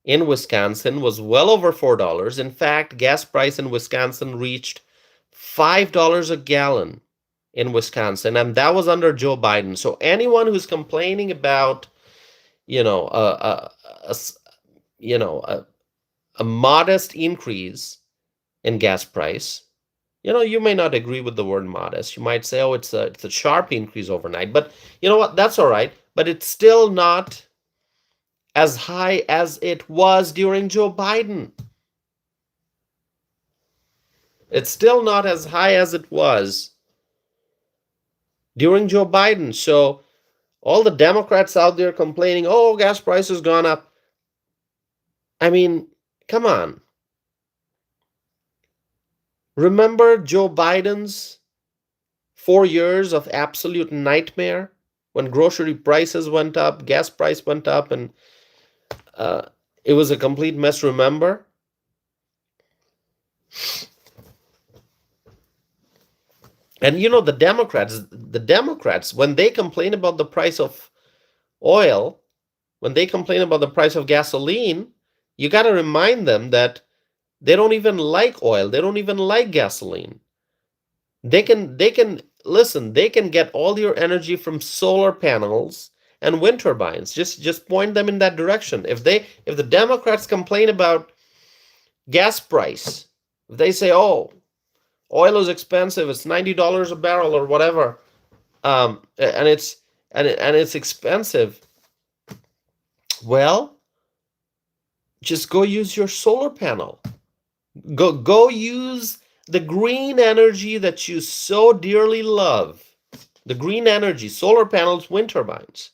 in Wisconsin was well over $4. In fact, gas price in Wisconsin reached $5 a gallon in Wisconsin, and that was under Joe Biden. So anyone who's complaining about, you know, a you know, a modest increase in gas price, you may not agree with the word modest. You might say, oh, it's a sharp increase overnight. But you know what? That's all right. But it's still not as high as it was during Joe Biden. It's still not as high as it was during Joe Biden. So all the Democrats out there complaining, oh, gas price has gone up. I mean, come on. Remember Joe Biden's 4 years of absolute nightmare when grocery prices went up, gas price went up, and uh, it was a complete mess, remember? And the Democrats, when they complain about the price of oil, when they complain about the price of gasoline, you got to remind them that they don't even like oil. They don't even like gasoline. They can listen, they can get all your energy from solar panels and wind turbines. Just point them in that direction. If the Democrats complain about gas price, if they say, "Oh, oil is expensive. It's $90 a barrel or whatever," and it's expensive. Well, just go use your solar panel. Go use the green energy that you so dearly love. The green energy, solar panels, wind turbines.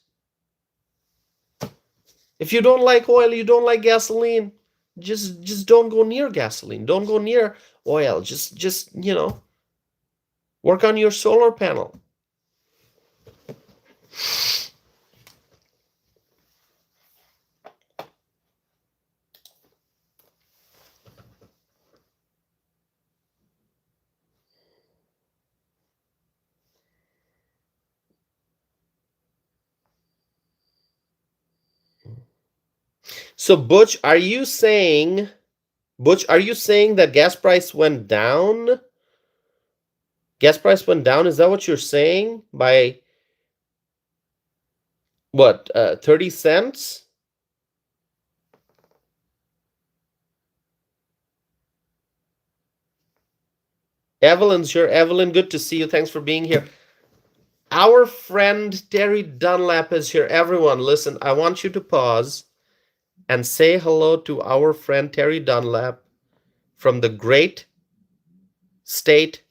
If you don't like oil, you don't like gasoline, just don't go near gasoline. Don't go near oil. Just work on your solar panel. So Butch, are you saying that gas price went down? Gas price went down. Is that what you're saying? By what? 30 cents? Evelyn's here. Evelyn, good to see you. Thanks for being here. Our friend Terry Dunlap is here. Everyone, listen, I want you to pause and say hello to our friend Terry Dunlap from the great state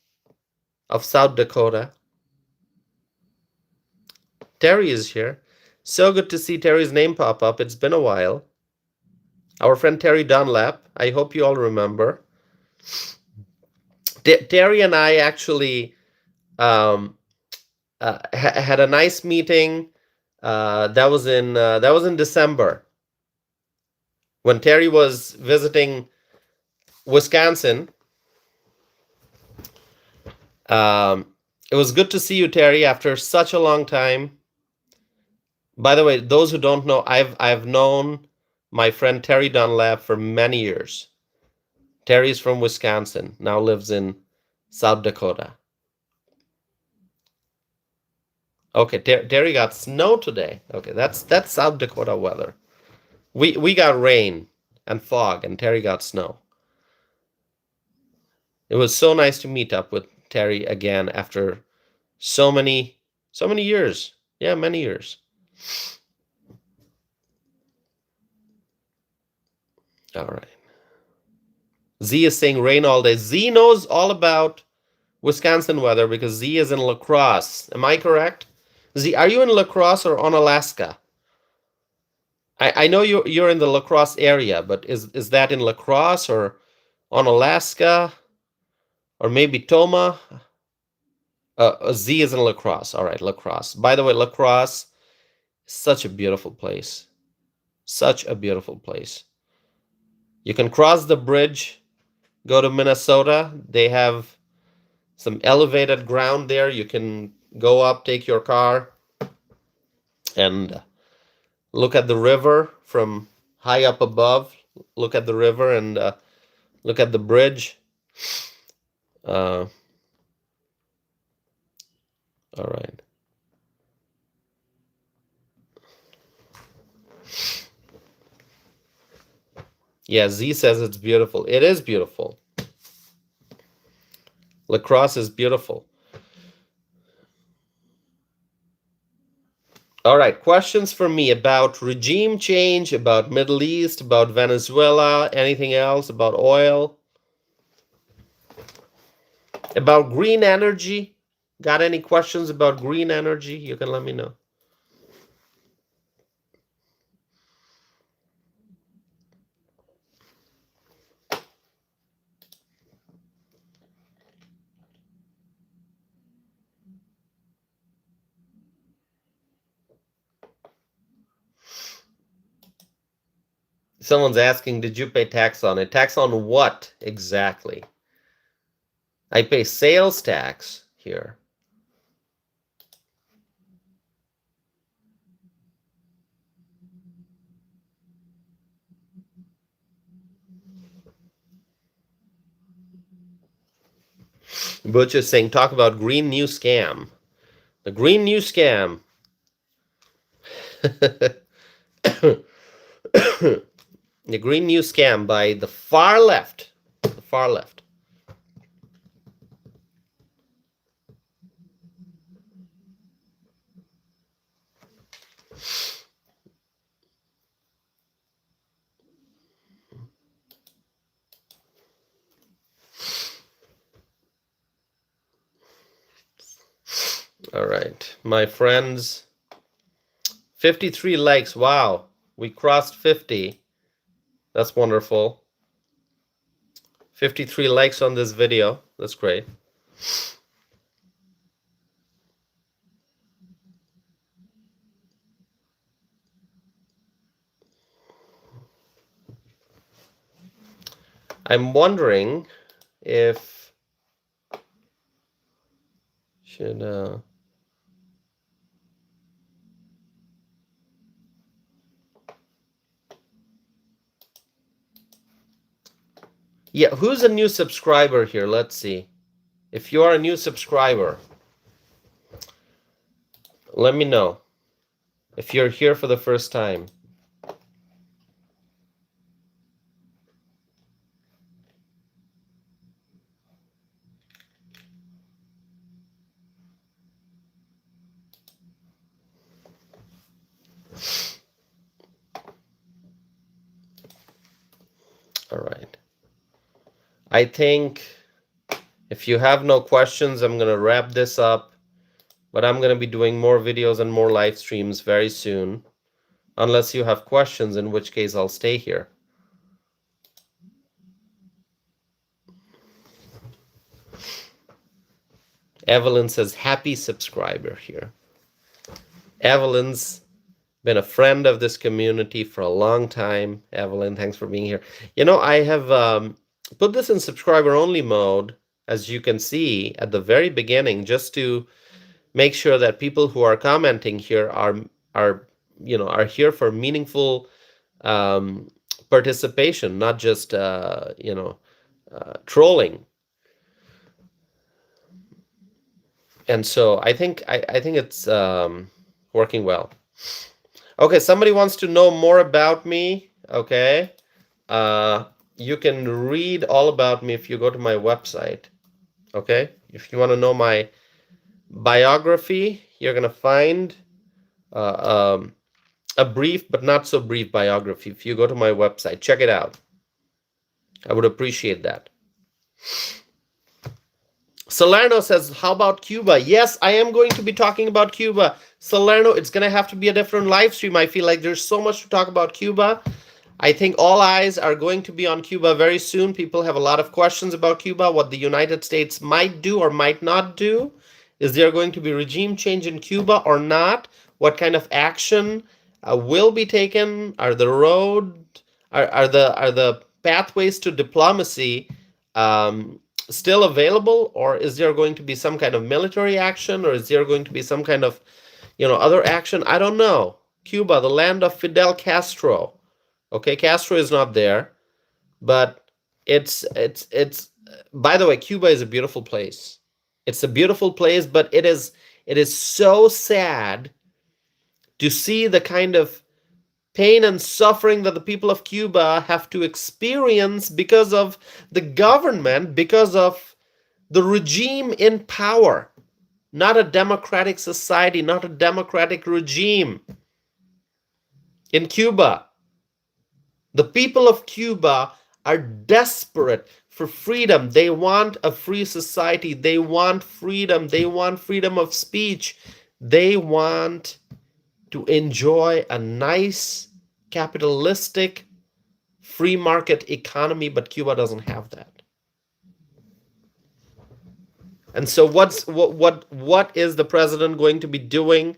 of South Dakota. Terry is here. So good to see Terry's name pop up. It's been a while. Our friend Terry Dunlap. I hope you all remember. Terry and I actually had a nice meeting. That was in December when Terry was visiting Wisconsin. It was good to see you, Terry, after such a long time. By the way, those who don't know, I've known my friend Terry Dunlap for many years. Terry's from Wisconsin, now lives in South Dakota. Okay, Terry got snow today. Okay, that's South Dakota weather. We got rain and fog, and Terry got snow. It was so nice to meet up with Terry again after so many years. Yeah, many years. All right. Z is saying rain all day. Z knows all about Wisconsin weather because Z is in La Crosse. Am I correct? Z, are you in La Crosse or on Alaska? I know you're in the La Crosse area, but is that in La Crosse or on Alaska or maybe Toma? Z is in La Crosse. All right, La Crosse. By the way, La Crosse is such a beautiful place. Such a beautiful place. You can cross the bridge, go to Minnesota. They have some elevated ground there. You can go up, take your car, and look at the river from high up above. Look at the river and look at the bridge. All right. Yeah, Z says it's beautiful. It is beautiful. La Crosse is beautiful. All right, questions for me about regime change, about Middle East, about Venezuela, anything else, about oil, about green energy? Got any questions about green energy? You can let me know. Someone's asking, did you pay tax on it? Tax on what exactly? I pay sales tax here. Butch is saying, talk about green new scam. The green new scam. The green new scam by the far left. The far left. All right, my friends. 53 likes. Wow, we crossed 50. That's wonderful. 53 likes on this video. That's great. I'm wondering if should yeah, who's a new subscriber here? Let's see. If you are a new subscriber, let me know. If you're here for the first time. All right. I think if you have no questions, I'm going to wrap this up. But I'm going to be doing more videos and more live streams very soon. Unless you have questions, in which case I'll stay here. Evelyn says, happy subscriber here. Evelyn's been a friend of this community for a long time. Evelyn, thanks for being here. You know, I have put this in subscriber only mode, as you can see at the very beginning, just to make sure that people who are commenting here are here for meaningful participation, not just trolling. And so I think it's working well. Okay, somebody wants to know more about me. Okay, you can read all about me if you go to my website. Okay, if you want to know my biography, you're gonna find uh, um, a brief but not so brief biography. If you go to my website, check it out. I would appreciate that. Salerno says, how about Cuba? Yes, I am going to be talking about Cuba. Salerno, it's going to have to be a different live stream. I feel like there's so much to talk about Cuba. I think all eyes are going to be on Cuba very soon. People have a lot of questions about Cuba, what the United States might do or might not do. Is there going to be regime change in Cuba or not? What kind of action will be taken? Are the pathways to diplomacy still available, or is there going to be some kind of military action, or is there going to be some kind of other action? I don't know. Cuba, the land of Fidel Castro. Okay, Castro is not there, but it's by the way, Cuba is a beautiful place. It's a beautiful place, but it is so sad to see the kind of pain and suffering that the people of Cuba have to experience because of the government, because of the regime in power. Not a democratic society, not a democratic regime. In Cuba, the people of Cuba are desperate for freedom. They want a free society. They want freedom. They want freedom of speech. They want to enjoy a nice capitalistic free market economy, but Cuba doesn't have that. And so what is the president going to be doing?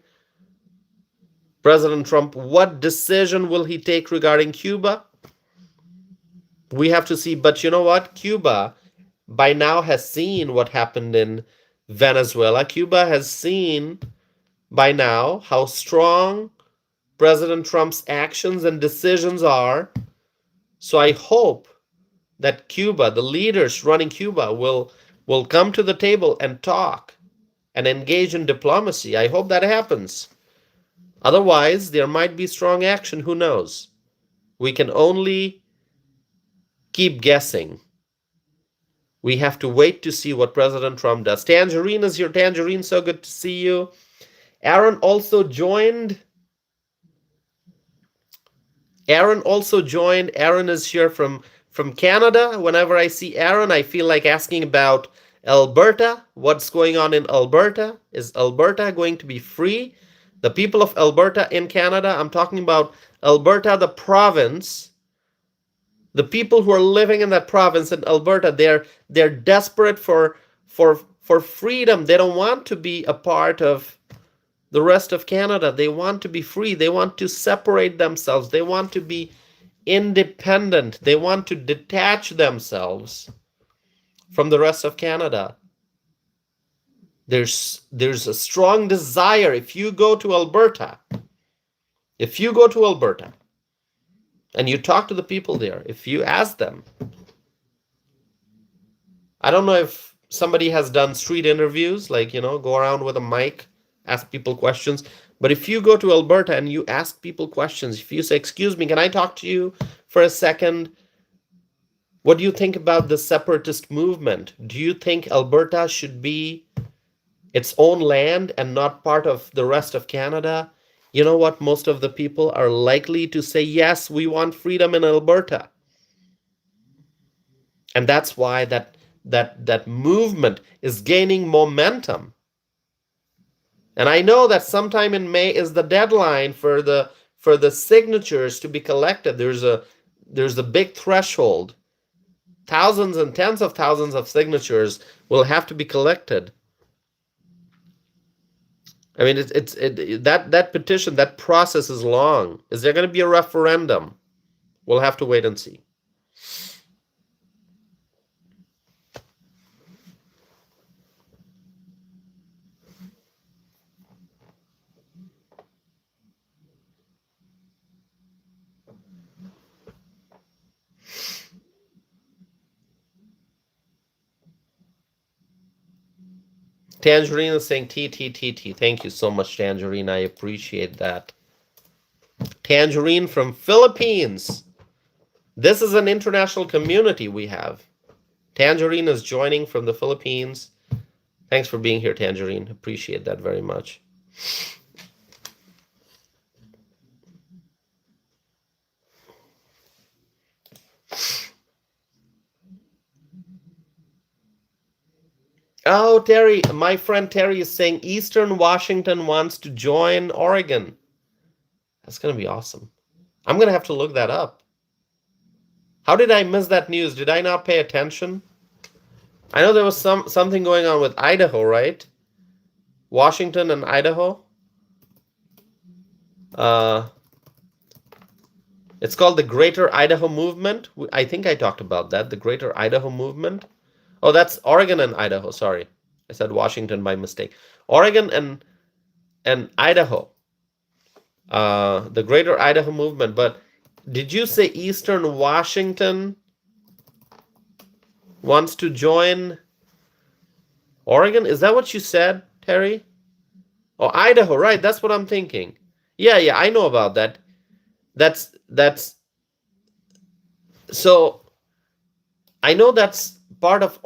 President Trump, what decision will he take regarding Cuba? We have to see, but you know what? Cuba by now has seen what happened in Venezuela. Cuba has seen by now how strong President Trump's actions and decisions are. So I hope that Cuba, the leaders running Cuba, will come to the table and talk and engage in diplomacy. I hope that happens. Otherwise, there might be strong action. Who knows? We can only keep guessing. We have to wait to see what President Trump does. Tangerine is here. Tangerine, so good to see you. Aaron also joined. Aaron is here from Canada. Whenever I see Aaron, I feel like asking about Alberta. What's going on in Alberta? Is Alberta going to be free? The people of Alberta in Canada, I'm talking about Alberta, the province. The people who are living in that province in Alberta, they're desperate for freedom. They don't want to be a part of the rest of Canada. They want to be free. They want to separate themselves. They want to be independent. They want to detach themselves from the rest of Canada. There's a strong desire. If you go to Alberta and you talk to the people there, if you ask them, I don't know if somebody has done street interviews, like, go around with a mic, ask people questions. But if you go to Alberta and you ask people questions, if you say, excuse me, can I talk to you for a second? What do you think about the separatist movement? Do you think Alberta should be its own land and not part of the rest of Canada? You know what? Most of the people are likely to say, yes, we want freedom in Alberta. And that's why that movement is gaining momentum. And I know that sometime in May is the deadline for the signatures to be collected. There's a big threshold. Thousands and tens of thousands of signatures will have to be collected. I mean, that petition, that process is long. Is there going to be a referendum? We'll have to wait and see. Tangerine is saying T, T, T, T. Thank you so much, Tangerine. I appreciate that. Tangerine from Philippines. This is an international community we have. Tangerine is joining from the Philippines. Thanks for being here, Tangerine. Appreciate that very much. Oh, Terry, my friend Terry is saying Eastern Washington wants to join Oregon. That's going to be awesome. I'm going to have to look that up. How did I miss that news? Did I not pay attention? I know there was something going on with Idaho, right? Washington and Idaho. It's called the Greater Idaho Movement. I think I talked about that, the Greater Idaho Movement. Oh, that's Oregon and Idaho. Sorry, I said Washington by mistake. Oregon and Idaho, the Greater Idaho Movement. But did you say Eastern Washington wants to join Oregon? Is that what you said, Terry? Oh, Idaho, right? That's what I'm thinking. Yeah, I know about that. That's so I know that's part of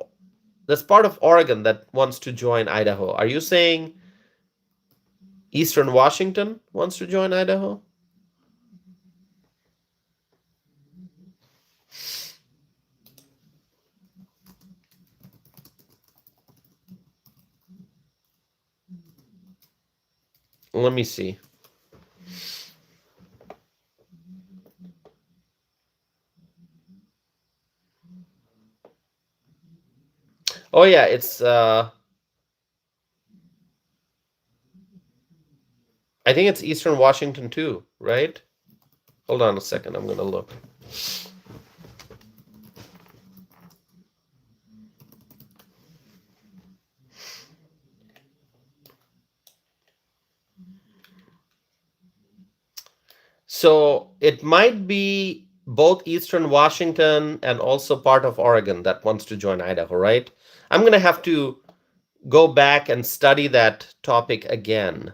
Oregon that wants to join Idaho. Are you saying Eastern Washington wants to join Idaho? Let me see. Oh yeah, it's I think it's Eastern Washington too, right? Hold on a second, I'm gonna look. So it might be both Eastern Washington and also part of Oregon that wants to join Idaho, right? I'm going to have to go back and study that topic again.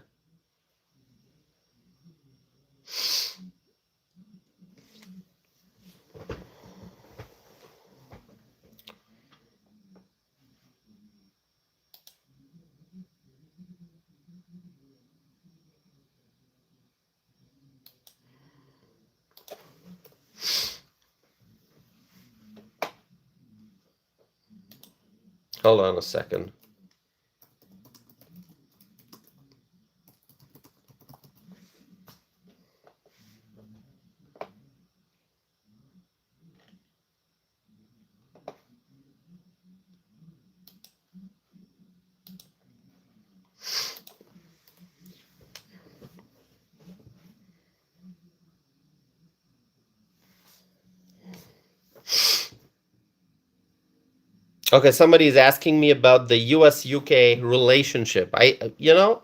Hold on a second. Okay, somebody's asking me about the US-UK relationship. The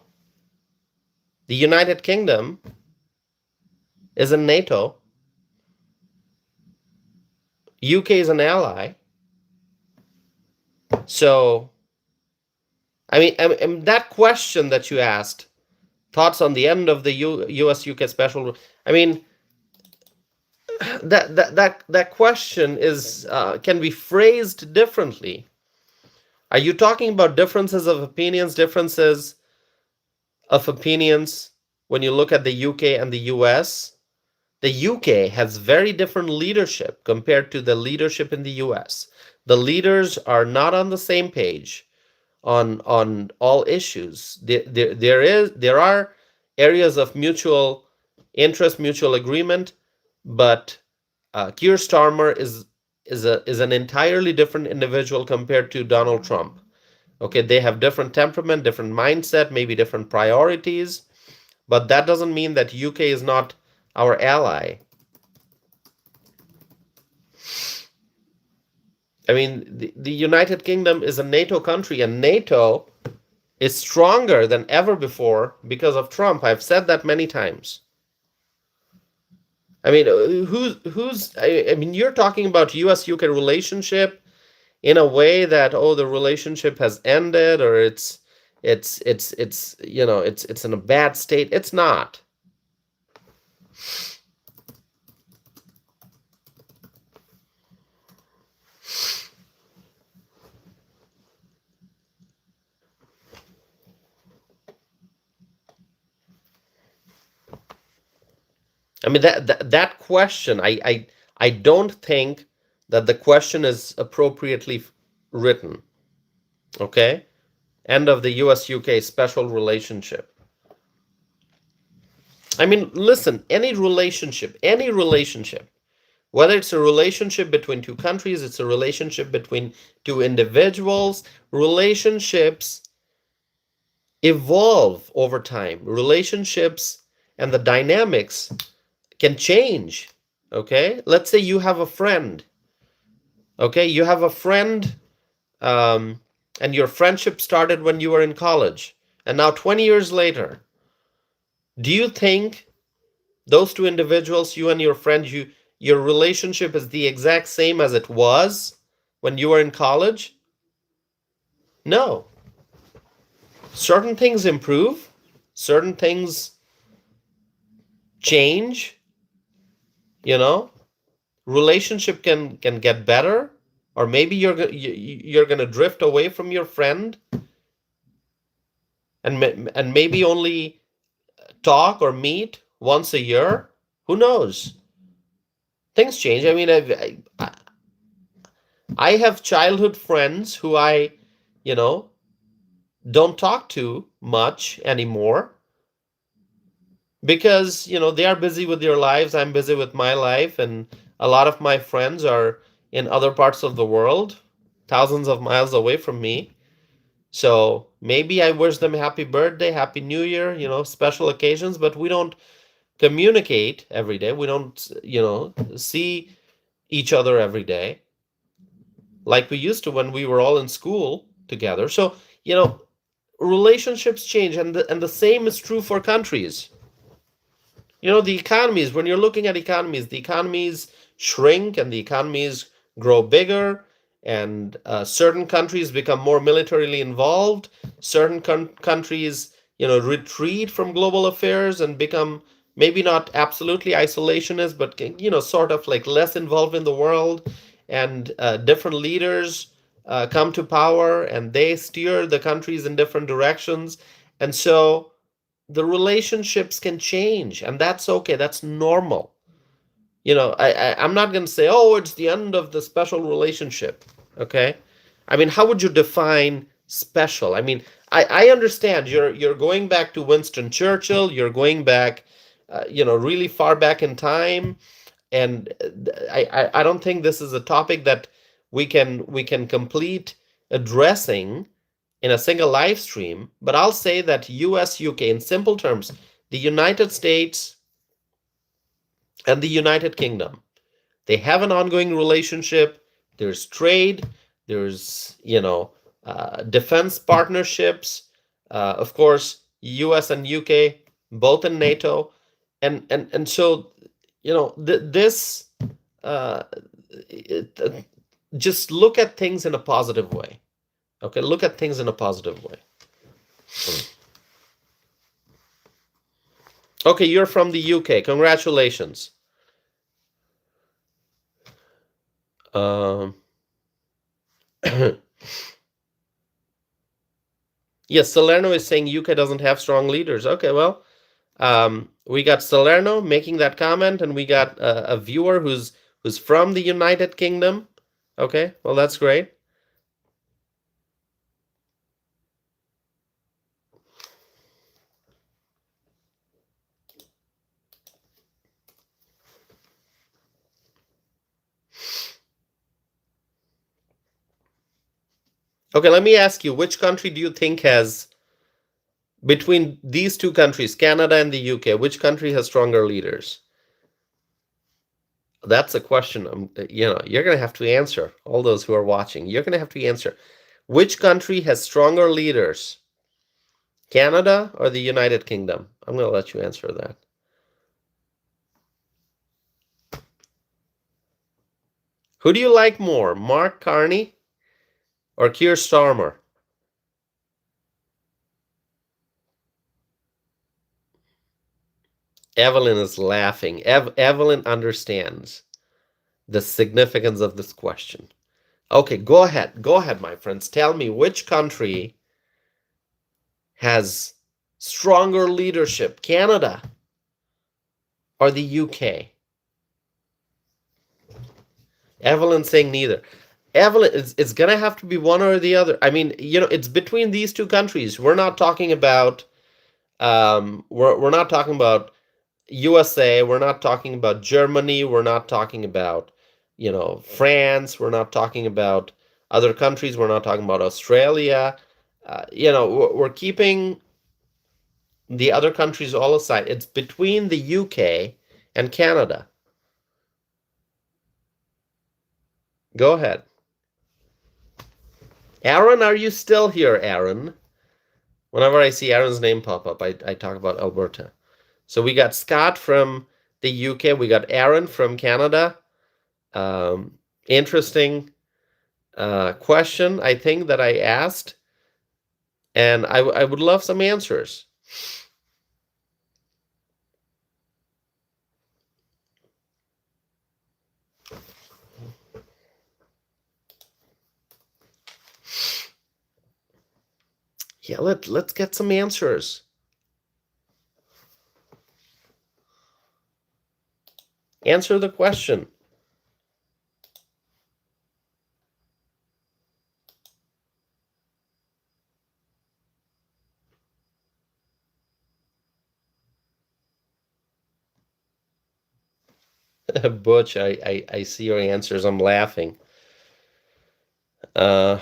United Kingdom is in NATO. UK is an ally. So, I mean, that question that you asked, thoughts on the end of the US-UK special. I mean, that question is can be phrased differently. Are you talking about differences of opinions when you look at the UK and the US? The UK has very different leadership compared to the leadership in the US. The leaders are not on the same page on all issues. There are areas of mutual interest, mutual agreement, but Keir Starmer is an entirely different individual compared to Donald Trump. Okay, they have different temperament, different mindset, maybe different priorities, but that doesn't mean that UK is not our ally. I mean, the United Kingdom is a NATO country, and NATO is stronger than ever before because of Trump. I've said that many times. I mean, I mean, you're talking about US-UK relationship in a way that, oh, the relationship has ended or it's it's in a bad state. It's not. I mean that question, I don't think that the question is appropriately written. Okay? End of the US UK special relationship. I mean, listen, any relationship, whether it's a relationship between two countries, it's a relationship between two individuals, relationships evolve over time. Relationships and the dynamics can change. Okay? Let's say you have a friend. Okay? You have a friend, and your friendship started when you were in college. And now, 20 years later, do you think those two individuals, you and your friend, your relationship is the exact same as it was when you were in college? No. Certain things improve, certain things change, you know. Relationship can get better, or maybe you're going to drift away from your friend and maybe only talk or meet once a year. Who knows? Things change. I mean, I have childhood friends who I, you know, don't talk to much anymore because, they are busy with their lives. I'm busy with my life, and a lot of my friends are in other parts of the world, thousands of miles away from me. So maybe I wish them happy birthday, happy new year, special occasions, but we don't communicate every day. We don't, see each other every day like we used to when we were all in school together. So, relationships change, and the same is true for countries. The economies, when you're looking at economies, the economies shrink and the economies grow bigger, and certain countries become more militarily involved. Certain countries, retreat from global affairs and become maybe not absolutely isolationist, but, sort of like less involved in the world. And different leaders come to power and they steer the countries in different directions. And so the relationships can change, and that's okay, that's normal. I'm not going to say, oh, it's the end of the special relationship. Okay? I mean, how would you define special? I mean, I understand you're going back to Winston Churchill, you're going back really far back in time. And I don't think this is a topic that we can complete addressing in a single live stream. But I'll say that US, UK, in simple terms, the United States and the United Kingdom, they have an ongoing relationship. There's trade, there's, defense partnerships. Of course, US and UK, both in NATO. And so, this, uh, just look at things in a positive way. Okay, look at things in a positive way. Okay, you're from the UK. Congratulations. Um, yes, Salerno is saying UK doesn't have strong leaders. Okay, well, we got Salerno making that comment, and we got a viewer who's from the United Kingdom. Okay, well, that's great. Okay, let me ask you, which country do you think has, between these two countries, Canada and the UK, which country has stronger leaders? That's a question. You're going to have to answer. All those who are watching, you're going to have to answer. Which country has stronger leaders? Canada or the United Kingdom? I'm going to let you answer that. Who do you like more, Mark Carney or Keir Starmer? Evelyn is laughing. Evelyn understands the significance of this question. Okay, go ahead. Go ahead, my friends. Tell me which country has stronger leadership, Canada or the UK? Evelyn saying neither. Evelyn, it's gonna have to be one or the other. I mean, it's between these two countries. We're not talking about we're not talking about USA, we're not talking about Germany, we're not talking about, France, we're not talking about other countries, we're not talking about Australia. We're keeping the other countries all aside. It's between the UK and Canada. Go ahead. Aaron, are you still here, Aaron? Whenever I see Aaron's name pop up, I talk about Alberta. So we got Scott from the UK. We got Aaron from Canada. Interesting question, I think, that I asked. And I would love some answers. Yeah, let's get some answers. Answer the question. Butch, I see your answers. I'm laughing. All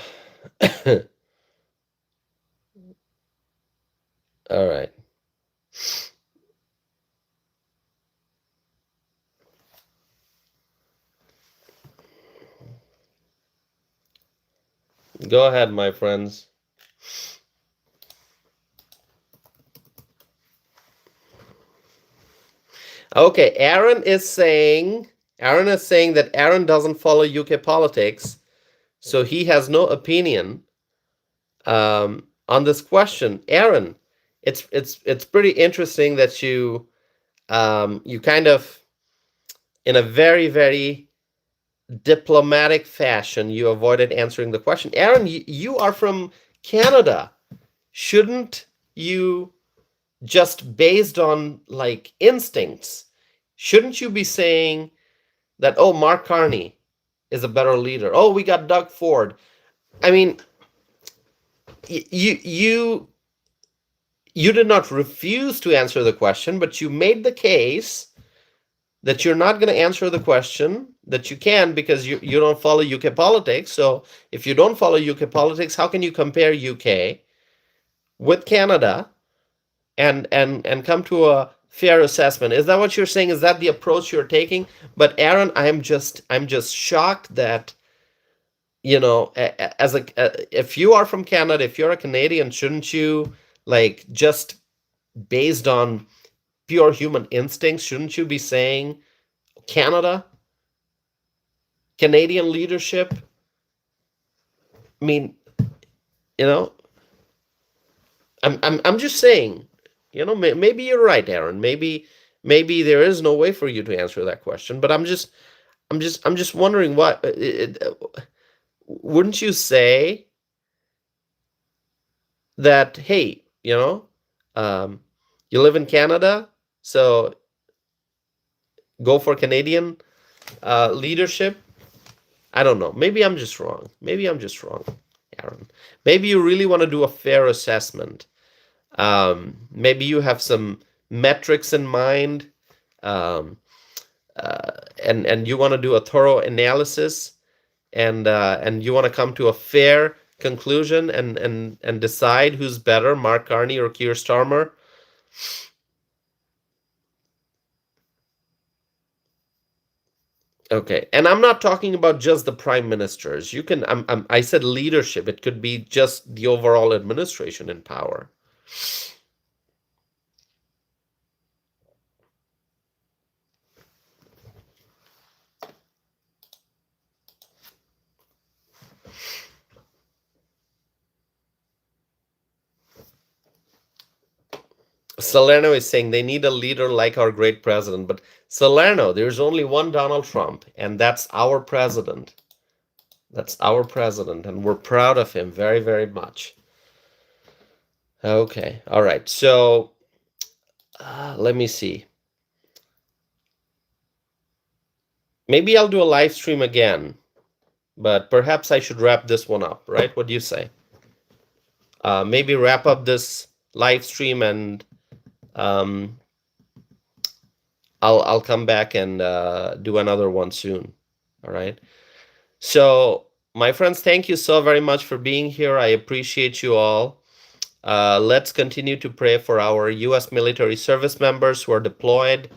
right. Go ahead, my friends. Okay, Aaron is saying that Aaron doesn't follow UK politics, so he has no opinion on this question. Aaron, it's pretty interesting that you kind of, in a very, very diplomatic fashion, you avoided answering the question. Aaron, you are from Canada. Shouldn't you, just based on like instincts, shouldn't you be saying that, oh, Mark Carney is a better leader? Oh, we got Doug Ford. I mean, you did not refuse to answer the question, but you made the case that you're not going to answer the question, that you can because you don't follow UK politics. So if you don't follow UK politics, how can you compare UK with Canada and come to a fair assessment? Is that what you're saying? Is that the approach you're taking? But Aaron, I'm just shocked that, as if you are from Canada, if you're a Canadian, shouldn't you, like, just based on pure human instincts, shouldn't you be saying Canada, Canadian leadership? I mean, you know, I'm just saying, maybe you're right, Aaron. Maybe there is no way for you to answer that question. But I'm just wondering what wouldn't you say that, hey, you live in Canada, so go for Canadian leadership? I don't know. Maybe I'm just wrong. Aaron. Maybe you really want to do a fair assessment. Maybe you have some metrics in mind, um, and you want to do a thorough analysis, and you want to come to a fair conclusion and decide who's better, Mark Carney or Keir Starmer. Okay, and I'm not talking about just the prime ministers. You can, I said leadership. It could be just the overall administration in power. Salerno is saying they need a leader like our great president. But Salerno, there's only one Donald Trump, and that's our president. That's our president, and we're proud of him very, very much. Okay, all right. So let me see. Maybe I'll do a live stream again, but perhaps I should wrap this one up, right? What do you say? Maybe wrap up this live stream, and um, I'll come back and do another one soon. All right. So, my friends, thank you so very much for being here. I appreciate you all. Let's continue to pray for our U.S. military service members who are deployed,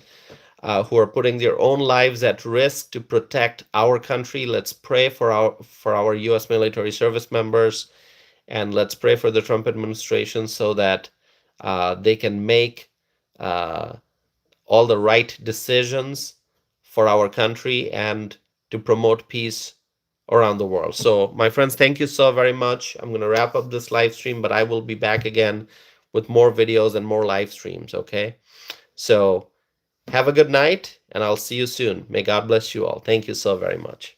who are putting their own lives at risk to protect our country. Let's pray for our U.S. military service members, and let's pray for the Trump administration so that they can make all the right decisions for our country and to promote peace around the world. So, my friends, thank you so very much. I'm going to wrap up this live stream, but I will be back again with more videos and more live streams, okay? So, have a good night, and I'll see you soon. May God bless you all. Thank you so very much.